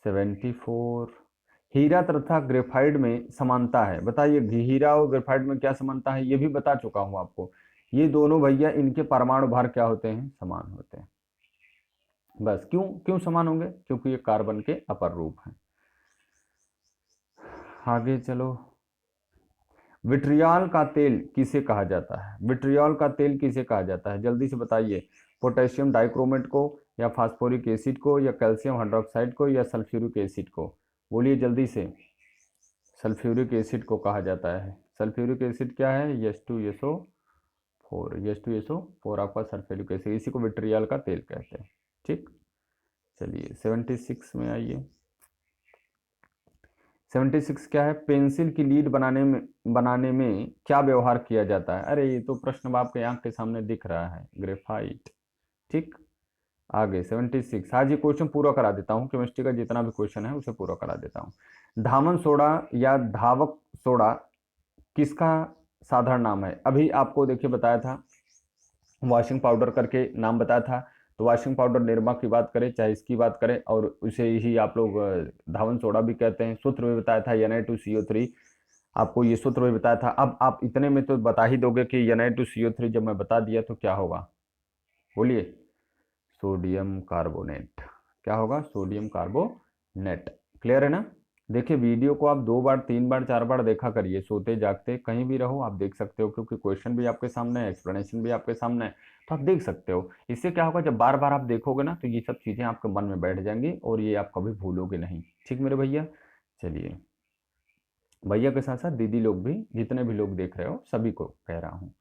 [SPEAKER 1] 74, हीरा तथा ग्रेफाइट में समानता है, बताइए हीरा और ग्रेफाइट में क्या समानता है, ये भी बता चुका हूं आपको। ये दोनों भैया इनके परमाणु भार क्या होते हैं, समान होते हैं। बस क्यों क्यों समान होंगे, क्योंकि ये कार्बन के अपर रूप हैं। आगे चलो, विट्रियल का तेल किसे कहा जाता है, विट्रियल का तेल किसे कहा जाता है, जल्दी से बताइए। पोटेशियम डाइक्रोमेट को, या फास्फोरिक एसिड को, या कैल्शियम हाइड्रोक्साइड को, या सल्फ्यूरिक एसिड को, बोलिए जल्दी से। सल्फ्यूरिक एसिड को कहा जाता है। सल्फ्यूरिक एसिड क्या है, H2SO4, H2SO4 आपका सल्फ्यूरिक एसिड, इसी को विट्रियल का तेल कहते हैं। ठीक, चलिए 76 में आइए। 76 क्या है, पेंसिल की लीड बनाने में क्या व्यवहार किया जाता है। अरे ये तो प्रश्न आपके आंख के सामने दिख रहा है, ग्रेफाइट। ठीक, आगे 76, आज ये क्वेश्चन पूरा करा देता हूँ, केमिस्ट्री का जितना भी क्वेश्चन है उसे पूरा करा देता हूँ। धामन सोडा या धावक सोडा किसका साधारण नाम है। अभी आपको देखिए बताया था, वॉशिंग पाउडर करके नाम बताया था। तो वॉशिंग पाउडर निरमा की बात करें चाहे इसकी बात करें, और उसे ही आप लोग धावन सोडा भी कहते हैं। सूत्र भी बताया था Na2CO3, आपको ये सूत्र भी बताया था। अब आप इतने में तो बता ही दोगे कि Na2CO3 जब मैं बता दिया तो क्या होगा, बोलिए। Sodium carbonate. क्या होगा, सोडियम कार्बोनेट। क्लियर है ना। देखिए वीडियो को आप 2 बार 3 बार 4 बार देखा करिए, सोते जागते कहीं भी रहो आप देख सकते हो, क्योंकि क्वेश्चन भी आपके सामने है, एक्सप्लेनेशन भी आपके सामने है, तो आप देख सकते हो। इससे क्या होगा, जब बार बार आप देखोगे ना तो ये सब चीजें आपके मन में बैठ जाएंगी और ये आप कभी भूलोगे नहीं। ठीक मेरे भैया, चलिए भैया के साथ साथ दीदी लोग भी, जितने भी लोग देख रहे हो सभी को कह रहा हूँ।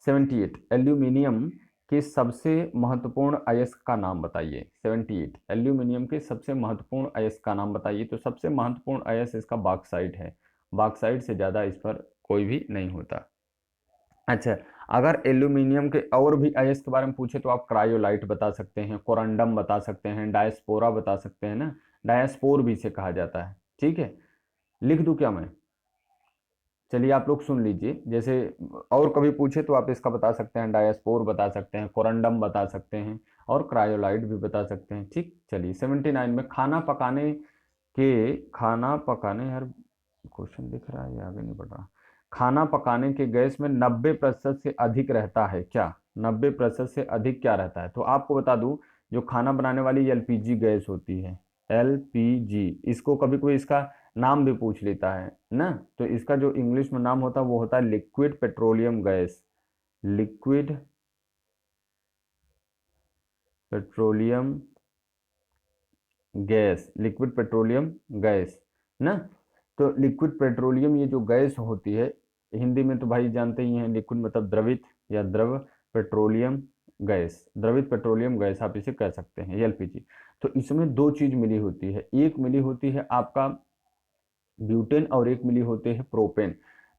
[SPEAKER 1] 78, एल्यूमिनियम के सबसे महत्वपूर्ण अयस्क का नाम बताइए। 78, एल्यूमिनियम के सबसे महत्वपूर्ण अयस्क का नाम बताइए। तो सबसे महत्वपूर्ण अयस्क इसका बॉक्साइट है, बॉक्साइट से ज़्यादा इस पर कोई भी नहीं होता। अच्छा, अगर एल्यूमिनियम के और भी अयस्क के बारे में पूछे तो आप क्रायोलाइट बता सकते हैं, कोरंडम बता सकते हैं, डायस्पोरा बता सकते हैं ना, डायस्पोर भी इसे कहा जाता है। ठीक है, लिख दूं क्या मैं, चलिए आप लोग सुन लीजिए। जैसे और कभी पूछे तो आप इसका बता सकते हैं, डायस्पोर बता सकते हैं, कोरंडम बता सकते हैं, और क्रायोलाइट भी बता सकते हैं। ठीक, चलिए 79 में, खाना पकाने यार क्वेश्चन दिख रहा है, ये आगे नहीं बढ़ रहा। खाना पकाने के गैस में 90% से अधिक रहता है क्या, 90% से अधिक क्या रहता है। तो आपको बता दूं, जो खाना बनाने वाली एलपीजी गैस होती है, एलपीजी, इसको कभी कोई इसका नाम भी पूछ लेता है ना, तो इसका जो इंग्लिश में नाम होता है वो होता है liquid petroleum gas, liquid petroleum gas, liquid petroleum gas ना। तो लिक्विड पेट्रोलियम ये जो गैस होती है, हिंदी में तो भाई जानते ही हैं, लिक्विड मतलब द्रवित या द्रव, पेट्रोलियम गैस, द्रवित पेट्रोलियम गैस आप इसे कह सकते हैं, एलपीजी। तो इसमें दो चीज मिली होती है, एक मिली होती है आपका ब्यूटेन और एक मिली होती है प्रोपेन।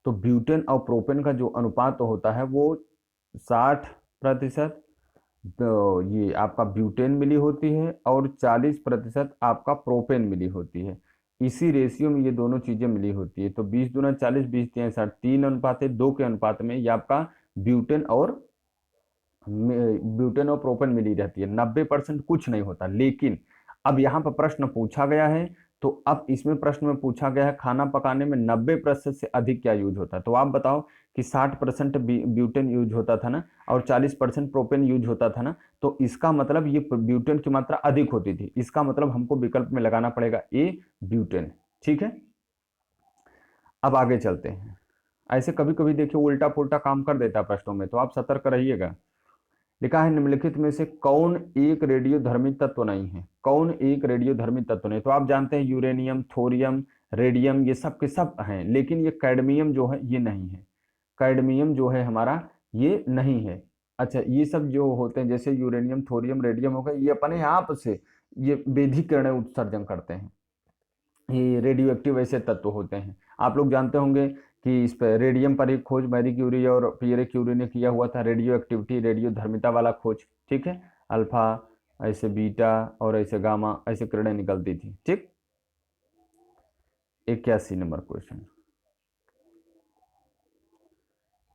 [SPEAKER 1] तो ब्यूटेन और प्रोपेन का जो अनुपात होता है वो 60%, तो ये आपका ब्यूटेन मिली होती है और 40% आपका प्रोपेन मिली होती है। इसी रेशियो में ये दोनों चीजें मिली होती है। तो 20 दूना 40, 20 तिया 60, 3:2 के अनुपात में ये आपका ब्यूटेन और ब्यूटेन और प्रोपेन मिली रहती है। 90% कुछ नहीं होता। लेकिन अब यहाँ पर प्रश्न पूछा गया है, तो अब इसमें प्रश्न में पूछा गया है खाना पकाने में 90% से अधिक क्या यूज होता है। तो आप बताओ कि 60% ब्यूटेन यूज होता था ना और 40% प्रोपेन यूज होता था ना, तो इसका मतलब ये ब्यूटेन की मात्रा अधिक होती थी। इसका मतलब हमको विकल्प में लगाना पड़ेगा ए, ब्यूटेन। ठीक है, अब आगे चलते हैं। ऐसे कभी कभी देखिए उल्टा पुल्टा काम कर देता है प्रश्नों में, तो आप सतर्क रहिएगा। लिखा है निम्नलिखित में से कौन एक रेडियोधर्मी तत्व नहीं है। कौन एक रेडियोधर्मी तत्व नहीं, तो आप जानते हैं यूरेनियम, थोरियम, रेडियम ये सब के सब हैं, लेकिन ये कैडमियम जो है ये नहीं है। कैडमियम जो है हमारा ये नहीं है। अच्छा, ये सब जो होते हैं जैसे यूरेनियम, थोरियम, रेडियम हो गए, ये अपने आप से ये वेधिक किरणें उत्सर्जन करते हैं। ये रेडियो एक्टिव ऐसे तत्व होते हैं। आप लोग जानते होंगे कि इस पर रेडियम पर एक खोज मैरी क्यूरी और पियरे क्यूरी ने किया हुआ था, रेडियो एक्टिविटी, रेडियो धर्मिता वाला खोज। ठीक है, अल्फा, ऐसे बीटा और ऐसे गामा, ऐसे किरणें निकलती थी। ठीक, 81 नंबर क्वेश्चन।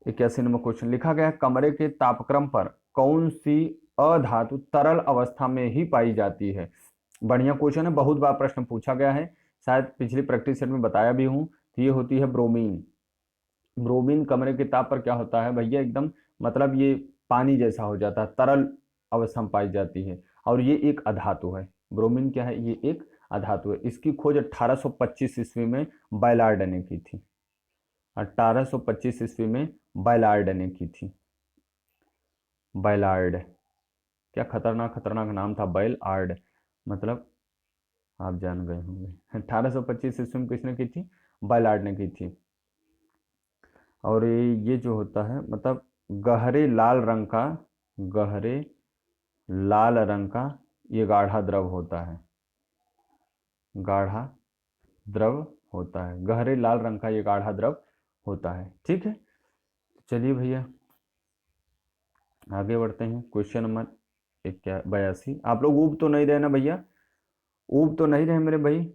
[SPEAKER 1] 81 नंबर क्वेश्चन लिखा गया कमरे के तापक्रम पर कौन सी अधातु तरल अवस्था में ही पाई जाती है। बढ़िया क्वेश्चन है, बहुत बार प्रश्न पूछा गया है, शायद पिछली प्रैक्टिस सेट में बताया भी हूं। तो ये होती है ब्रोमीन। ब्रोमीन कमरे के ताप पर क्या होता है भैया, एकदम मतलब ये पानी जैसा हो जाता है, तरल अवस्था में पाई जाती है। और ये एक अधातु है। ब्रोमीन क्या है, ये एक अधातु है। इसकी खोज 1825 ईस्वी में बायलार्ड ने की थी। 1825 ईस्वी में बायलार्ड ने की थी। बायलार्ड, क्या खतरनाक खतरनाक नाम था, बायलार्ड, मतलब आप जान गए होंगे। 1825 ईस्वी में किसने की थी, बायलार्ड ने की थी। और ये जो होता है मतलब गहरे लाल रंग का, गहरे लाल रंग का ये गाढ़ा द्रव होता है। गाढ़ा द्रव होता है, गहरे लाल रंग का ये गाढ़ा द्रव होता है। ठीक है, चलिए भैया आगे बढ़ते हैं। Question number 82। आप लोग ऊब तो नहीं रहे ना भैया, ऊब तो नहीं रहे मेरे भाई?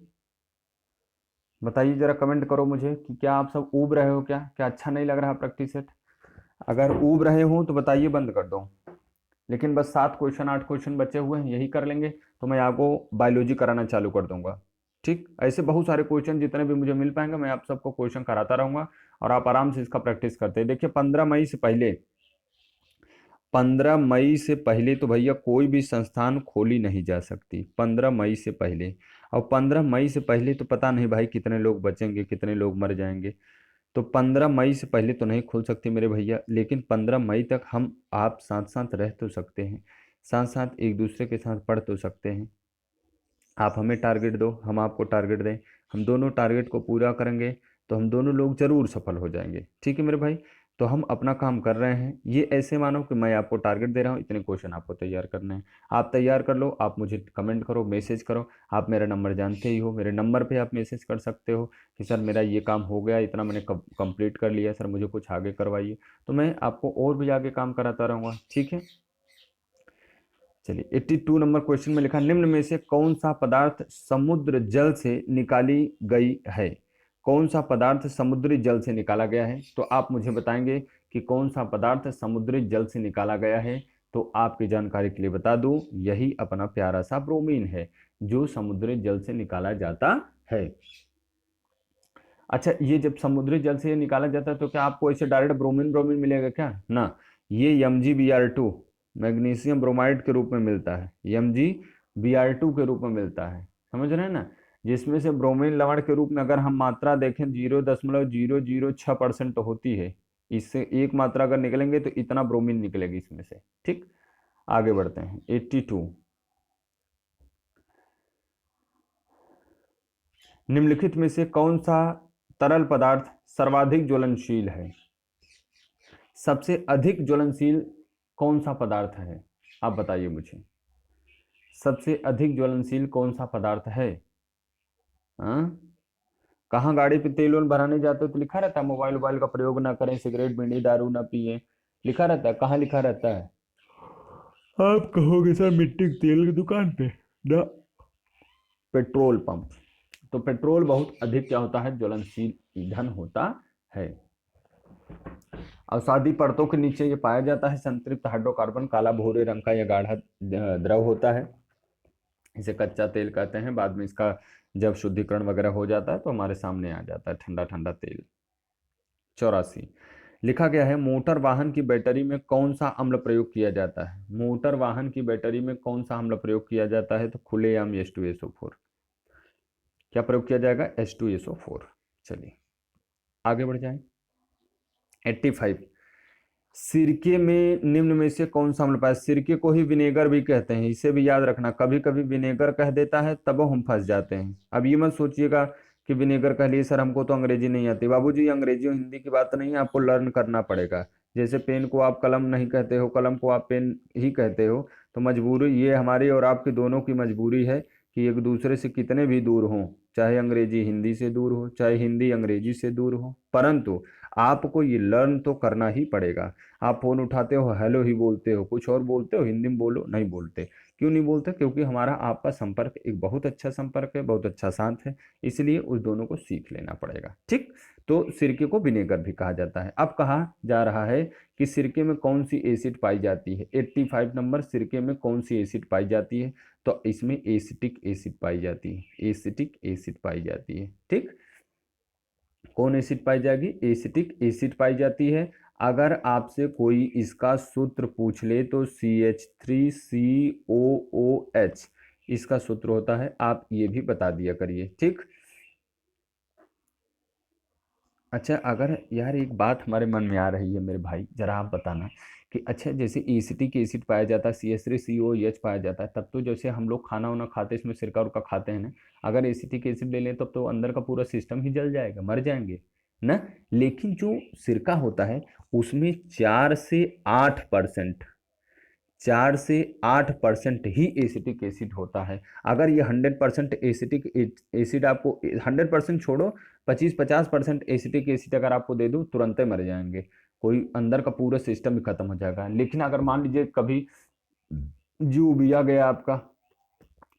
[SPEAKER 1] बताइए जरा, कमेंट करो मुझे कि क्या आप सब ऊब रहे हो, क्या क्या अच्छा नहीं लग रहा प्रैक्टिस सेट? अगर ऊब रहे हो तो बताइए, बंद कर दो। लेकिन बस 7 क्वेश्चन 8 क्वेश्चन बचे हुए हैं, यही कर लेंगे तो मैं आपको बायोलॉजी कराना चालू कर दूंगा। ठीक, ऐसे बहुत सारे क्वेश्चन जितने भी मुझे मिल पाएंगे मैं आप सबको क्वेश्चन कराता रहूंगा और आप आराम से इसका प्रैक्टिस करते हैं। देखिए 15 मई से पहले, 15 मई से पहले तो भैया कोई भी संस्थान खोली नहीं जा सकती, 15 मई से पहले। और 15 मई से पहले तो पता नहीं भाई कितने लोग बचेंगे, कितने लोग मर जाएंगे। तो 15 मई से पहले तो नहीं खुल सकती मेरे भैया, लेकिन 15 मई तक हम आप साथ साथ रह तो सकते हैं, साथ साथ एक दूसरे के साथ पढ़ तो सकते हैं। आप हमें टारगेट दो, हम आपको टारगेट दें, हम दोनों टारगेट को पूरा करेंगे तो हम दोनों लोग जरूर सफल हो जाएंगे। ठीक है मेरे भाई, तो हम अपना काम कर रहे हैं। ये ऐसे मानो कि मैं आपको टारगेट दे रहा हूँ, इतने क्वेश्चन आपको तैयार करने हैं। आप तैयार कर लो, आप मुझे कमेंट करो, मैसेज करो। आप मेरा नंबर जानते ही हो, मेरे नंबर पे आप मैसेज कर सकते हो कि सर मेरा ये काम हो गया, इतना मैंने कंप्लीट कर लिया, सर मुझे कुछ आगे करवाइए, तो मैं आपको और भी आगे काम कराता रहूँगा। ठीक है, चलिए 82 नंबर क्वेश्चन में लिखा निम्न में से कौन सा पदार्थ समुद्र जल से निकाली गई है। कौन सा पदार्थ समुद्री जल से निकाला गया है, तो आप मुझे बताएंगे कि कौन सा पदार्थ समुद्री जल से निकाला गया है। तो आपकी जानकारी के लिए बता दूं, यही अपना प्यारा सा ब्रोमीन है जो समुद्री जल से निकाला जाता है। अच्छा, ये जब समुद्री जल से निकाला जाता है तो क्या आपको ऐसे डायरेक्ट ब्रोमीन ब्रोमीन मिलेगा क्या ना? ये MgBr2 मैग्नीशियम ब्रोमाइड के रूप में मिलता है, MgBr2 के रूप में मिलता है, समझ रहे हैं ना? जिसमें से ब्रोमीन लवण के रूप में अगर हम मात्रा देखें 0.006% होती है। इससे एक मात्रा अगर निकलेंगे तो इतना ब्रोमीन निकलेगी इसमें से। ठीक, आगे बढ़ते हैं 82। निम्नलिखित में से कौन सा तरल पदार्थ सर्वाधिक ज्वलनशील है? सबसे अधिक ज्वलनशील कौन सा पदार्थ है, आप बताइए मुझे। सबसे अधिक ज्वलनशील कौन सा पदार्थ है? हाँ, कहाँ गाड़ी पे तेल वेल भराने जाते हो तो लिखा रहता है मोबाइल मोबाइल का प्रयोग ना करें, सिगरेट बीड़ी दारू ना पिए, लिखा रहता है, कहाँ लिखा रहता है? आप कहोगे सर मिट्टी के तेल की दुकान पे ना, पेट्रोल पंप। तो पेट्रोल बहुत अधिक क्या होता है, ज्वलनशील ईंधन होता है। अवसादी परतों के नीचे ये पाया जाता है संतृप्त हाइड्रोकार्बन, काला भूरे रंग का यह गाढ़ा द्रव होता है। इसे कच्चा तेल कहते हैं। बाद में इसका जब शुद्धिकरण वगैरह हो जाता है तो हमारे सामने आ जाता है ठंडा ठंडा तेल। 84 लिखा गया है, मोटर वाहन की बैटरी में कौन सा अम्ल प्रयोग किया जाता है? मोटर वाहन की बैटरी में कौन सा अम्ल प्रयोग किया जाता है? तो खुलेआम H2SO4। क्या प्रयोग किया जाएगा? H2SO4। चलिए आगे बढ़ जाएं। 85 सिरके में निम्न में से कौन सा अम्ल पाया? सिरके को ही विनेगर भी कहते हैं, इसे भी याद रखना। कभी कभी विनेगर कह देता है तब हम फंस जाते हैं। अब ये मत सोचिएगा कि विनेगर कह लिए सर हमको तो अंग्रेजी नहीं आती। बाबूजी अंग्रेजी और हिंदी की बात नहीं है, आपको लर्न करना पड़ेगा। जैसे पेन को आप कलम नहीं कहते हो, कलम को आप पेन ही कहते हो, तो मजबूरी ये हमारी और आपकी दोनों की मजबूरी है कि एक दूसरे से कितने भी दूर हों, चाहे अंग्रेजी हिंदी से दूर हो, चाहे हिंदी अंग्रेजी से दूर हो, परंतु आपको ये लर्न तो करना ही पड़ेगा। आप फोन उठाते हो हेलो ही बोलते हो, कुछ और बोलते हो, हिंदी में बोलो, नहीं बोलते। क्यों नहीं बोलते? क्योंकि हमारा आपका संपर्क एक बहुत अच्छा संपर्क है, बहुत अच्छा शांत है, इसलिए उस दोनों को सीख लेना पड़ेगा। ठीक, तो सिरके को विनेगर भी कहा जाता है। अब कहा जा रहा है कि सिरके में कौन सी एसिड पाई जाती है? 85 नंबर, सिरके में कौन सी एसिड पाई जाती है? तो इसमें एसिटिक एसिड पाई जाती है, एसिटिक एसिड पाई जाती है। ठीक, कौन एसिड पाई जाएगी? एसिटिक एसिड पाई जाती है। अगर आपसे कोई इसका सूत्र पूछ ले तो CH3COOH इसका सूत्र होता है, आप ये भी बता दिया करिए। ठीक, अच्छा अगर यार एक बात हमारे मन में आ रही है मेरे भाई, जरा आप बताना कि अच्छा जैसे एसिटिक एसिड पाया जाता है, CH3COOH पाया जाता है, तब तो जैसे हम लोग खाना वाना खाते हैं इसमें सिरका उरका खाते हैं ना, अगर एसिटिक एसिड ले लें तब तो अंदर का पूरा सिस्टम ही जल जाएगा, मर जाएंगे ना। लेकिन जो सिरका होता है उसमें 4 से 8%, 4 से 8% ही एसिटिक एसिड होता है। अगर ये 100% एसिटिक एसिड आपको, 100% छोड़ो, 25-50% एसिटिक एसिड अगर आपको दे दूं तुरंत ही मर जाएंगे, कोई अंदर का पूरा सिस्टम ही खत्म हो जाएगा। लेकिन अगर मान लीजिए कभी जीव बिया गया आपका,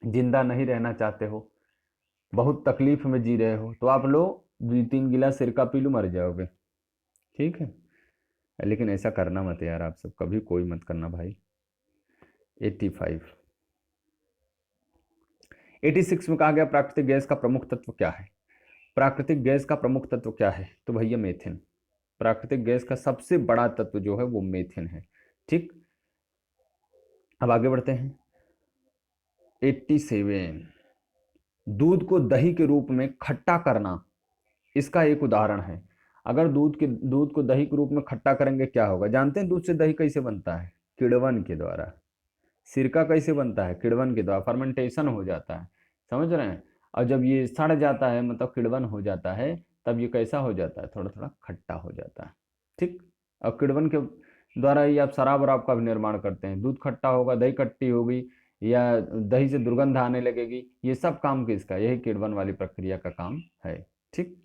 [SPEAKER 1] जिंदा नहीं रहना चाहते हो, बहुत तकलीफ में जी रहे हो, तो आप लो 2-3 गिलास सिरका पी लो, मर जाओगे। ठीक है, लेकिन ऐसा करना मत यार, आप सब कभी कोई मत करना भाई। 85 86 में कहा गया प्राकृतिक गैस का प्रमुख तत्व क्या है? प्राकृतिक गैस का प्रमुख तत्व क्या है? तो भैया मेथेन। प्राकृतिक गैस का सबसे बड़ा तत्व जो है वो मेथेन है। ठीक, अब आगे बढ़ते हैं। 87 दूध को दही के रूप में खट्टा करना, इसका एक उदाहरण है। अगर दूध को दही के रूप में खट्टा करेंगे क्या होगा? जानते हैं दूध से दही कैसे बनता है? किण्वन के द्वारा। सिरका कैसे बनता है? किण्वन के द्वारा, फर्मेंटेशन हो जाता है, समझ रहे हैं। और जब ये सड़ जाता है मतलब किण्वन हो जाता है, तब ये कैसा हो जाता है? थोड़ा थोड़ा खट्टा हो जाता है। ठीक, और किण्वन के द्वारा ही आप शराब वराब का भी निर्माण करते हैं। दूध खट्टा होगा, दही खट्टी होगी, या दही से दुर्गंध आने लगेगी, ये सब काम किसका? यही किण्वन वाली प्रक्रिया का काम है। ठीक,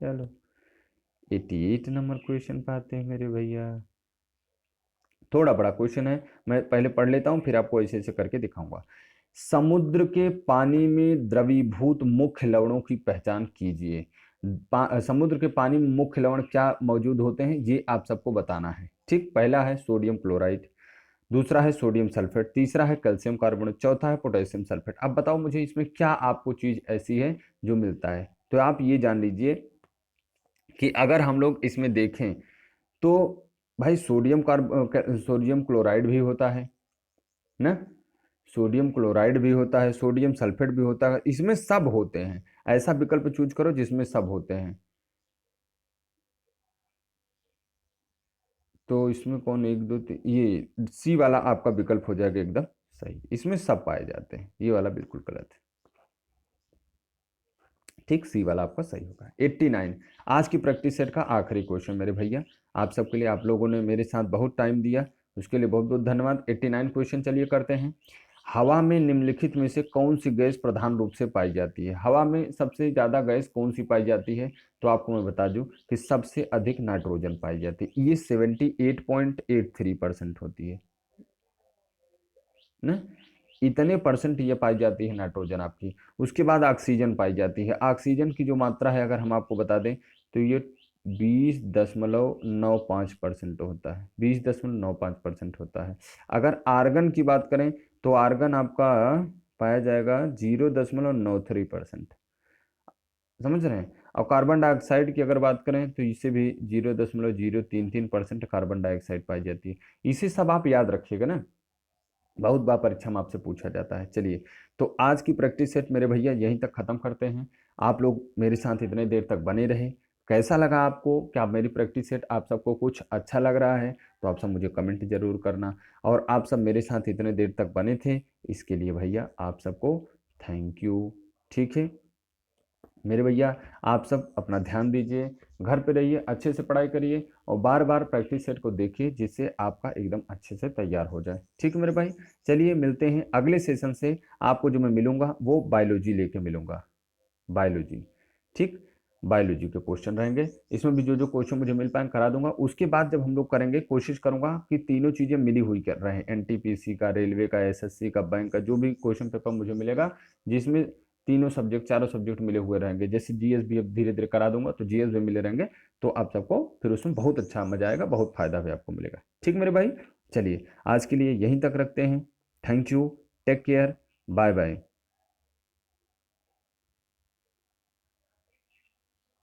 [SPEAKER 1] चलो 88 नंबर क्वेश्चन पे आते हैं मेरे भैया। थोड़ा बड़ा क्वेश्चन है, मैं पहले पढ़ लेता हूँ फिर आपको ऐसे ऐसे करके दिखाऊंगा। समुद्र के पानी में द्रवीभूत मुख्य लवणों की पहचान कीजिए। समुद्र के पानी में मुख्य लवण क्या मौजूद होते हैं ये आप सबको बताना है। ठीक, पहला है सोडियम क्लोराइड, दूसरा है सोडियम सल्फेट, तीसरा है कैल्शियम कार्बोनेट, चौथा है पोटेशियम सल्फेट। अब बताओ मुझे इसमें क्या आपको चीज ऐसी है जो मिलता है? तो आप ये जान लीजिए कि अगर हम लोग इसमें देखें तो भाई सोडियम क्लोराइड भी होता है ना, सोडियम क्लोराइड भी होता है, सोडियम सल्फेट भी होता है, इसमें सब होते हैं। ऐसा विकल्प चूज करो जिसमें सब होते हैं। तो इसमें कौन, एक दो ये सी वाला आपका विकल्प हो जाएगा एकदम सही, इसमें सब पाए जाते हैं, ये वाला बिल्कुल गलत है। ठीक, सी वाला आपका सही होगा। 89 आज की प्रैक्टिस सेट का आखिरी क्वेश्चन मेरे भैया, आप सबके लिए। आप लोगों ने मेरे साथ बहुत टाइम दिया उसके लिए बहुत बहुत धन्यवाद। 89 क्वेश्चन चलिए करते हैं। हवा में निम्नलिखित में से कौन सी गैस प्रधान रूप से पाई जाती है? हवा में सबसे ज्यादा गैस कौन सी पाई जाती है? तो आपको मैं बता दूं कि सबसे अधिक नाइट्रोजन पाई जाती है, ये 78.83% होती है ना। इतने परसेंट ये पाई जाती है नाइट्रोजन आपकी। उसके बाद ऑक्सीजन पाई जाती है। ऑक्सीजन की जो मात्रा है अगर हम आपको बता दें तो ये 20.95% होता है, 20.95% होता है। अगर आर्गन की बात करें तो आर्गन आपका पाया जाएगा 0.93%, समझ रहे हैं। और कार्बन डाइऑक्साइड की अगर बात करें तो इसे भी 0.033% कार्बन डाइऑक्साइड पाई जाती है। इसे सब आप याद रखिएगा ना, बहुत बार परीक्षा में आपसे पूछा जाता है। चलिए, तो आज की प्रैक्टिस सेट मेरे भैया यहीं तक खत्म करते हैं। आप लोग मेरे साथ इतने देर तक बने रहे। कैसा लगा आपको? क्या मेरी प्रैक्टिस सेट आप सबको कुछ अच्छा लग रहा है? तो आप सब मुझे कमेंट जरूर करना। और आप सब मेरे साथ इतने देर तक बने थे, इसके लिए भैया आप सबको थैंक यू। ठीक है मेरे भैया, आप सब अपना ध्यान दीजिए, घर पे रहिए, अच्छे से पढ़ाई करिए और बार बार प्रैक्टिस सेट को देखिए जिससे आपका एकदम अच्छे से तैयार हो जाए। ठीक है मेरे भाई, चलिए मिलते हैं अगले सेशन से। आपको जो मैं मिलूंगा वो बायोलॉजी लेके मिलूंगा, बायोलॉजी। ठीक, बायोलॉजी के क्वेश्चन रहेंगे, इसमें भी जो जो क्वेश्चन मुझे मिल पाए करा दूंगा। उसके बाद जब हम लोग करेंगे, कोशिश करूंगा कि तीनों चीजें मिली हुई कर रहे हैं, एनटीपीसी का, रेलवे का, एसएससी का, बैंक का, जो भी क्वेश्चन पेपर मुझे मिलेगा जिसमें तीनों सब्जेक्ट, चारों सब्जेक्ट मिले हुए रहेंगे। जैसे जीएस भी अब धीरे धीरे करा दूंगा तो जीएस भी मिले रहेंगे, तो आप सबको फिर उसमें बहुत अच्छा मजा आएगा, बहुत फायदा भी आपको मिलेगा। ठीक मेरे भाई, चलिए आज के लिए यहीं तक रखते हैं। Thank you, take care, bye bye.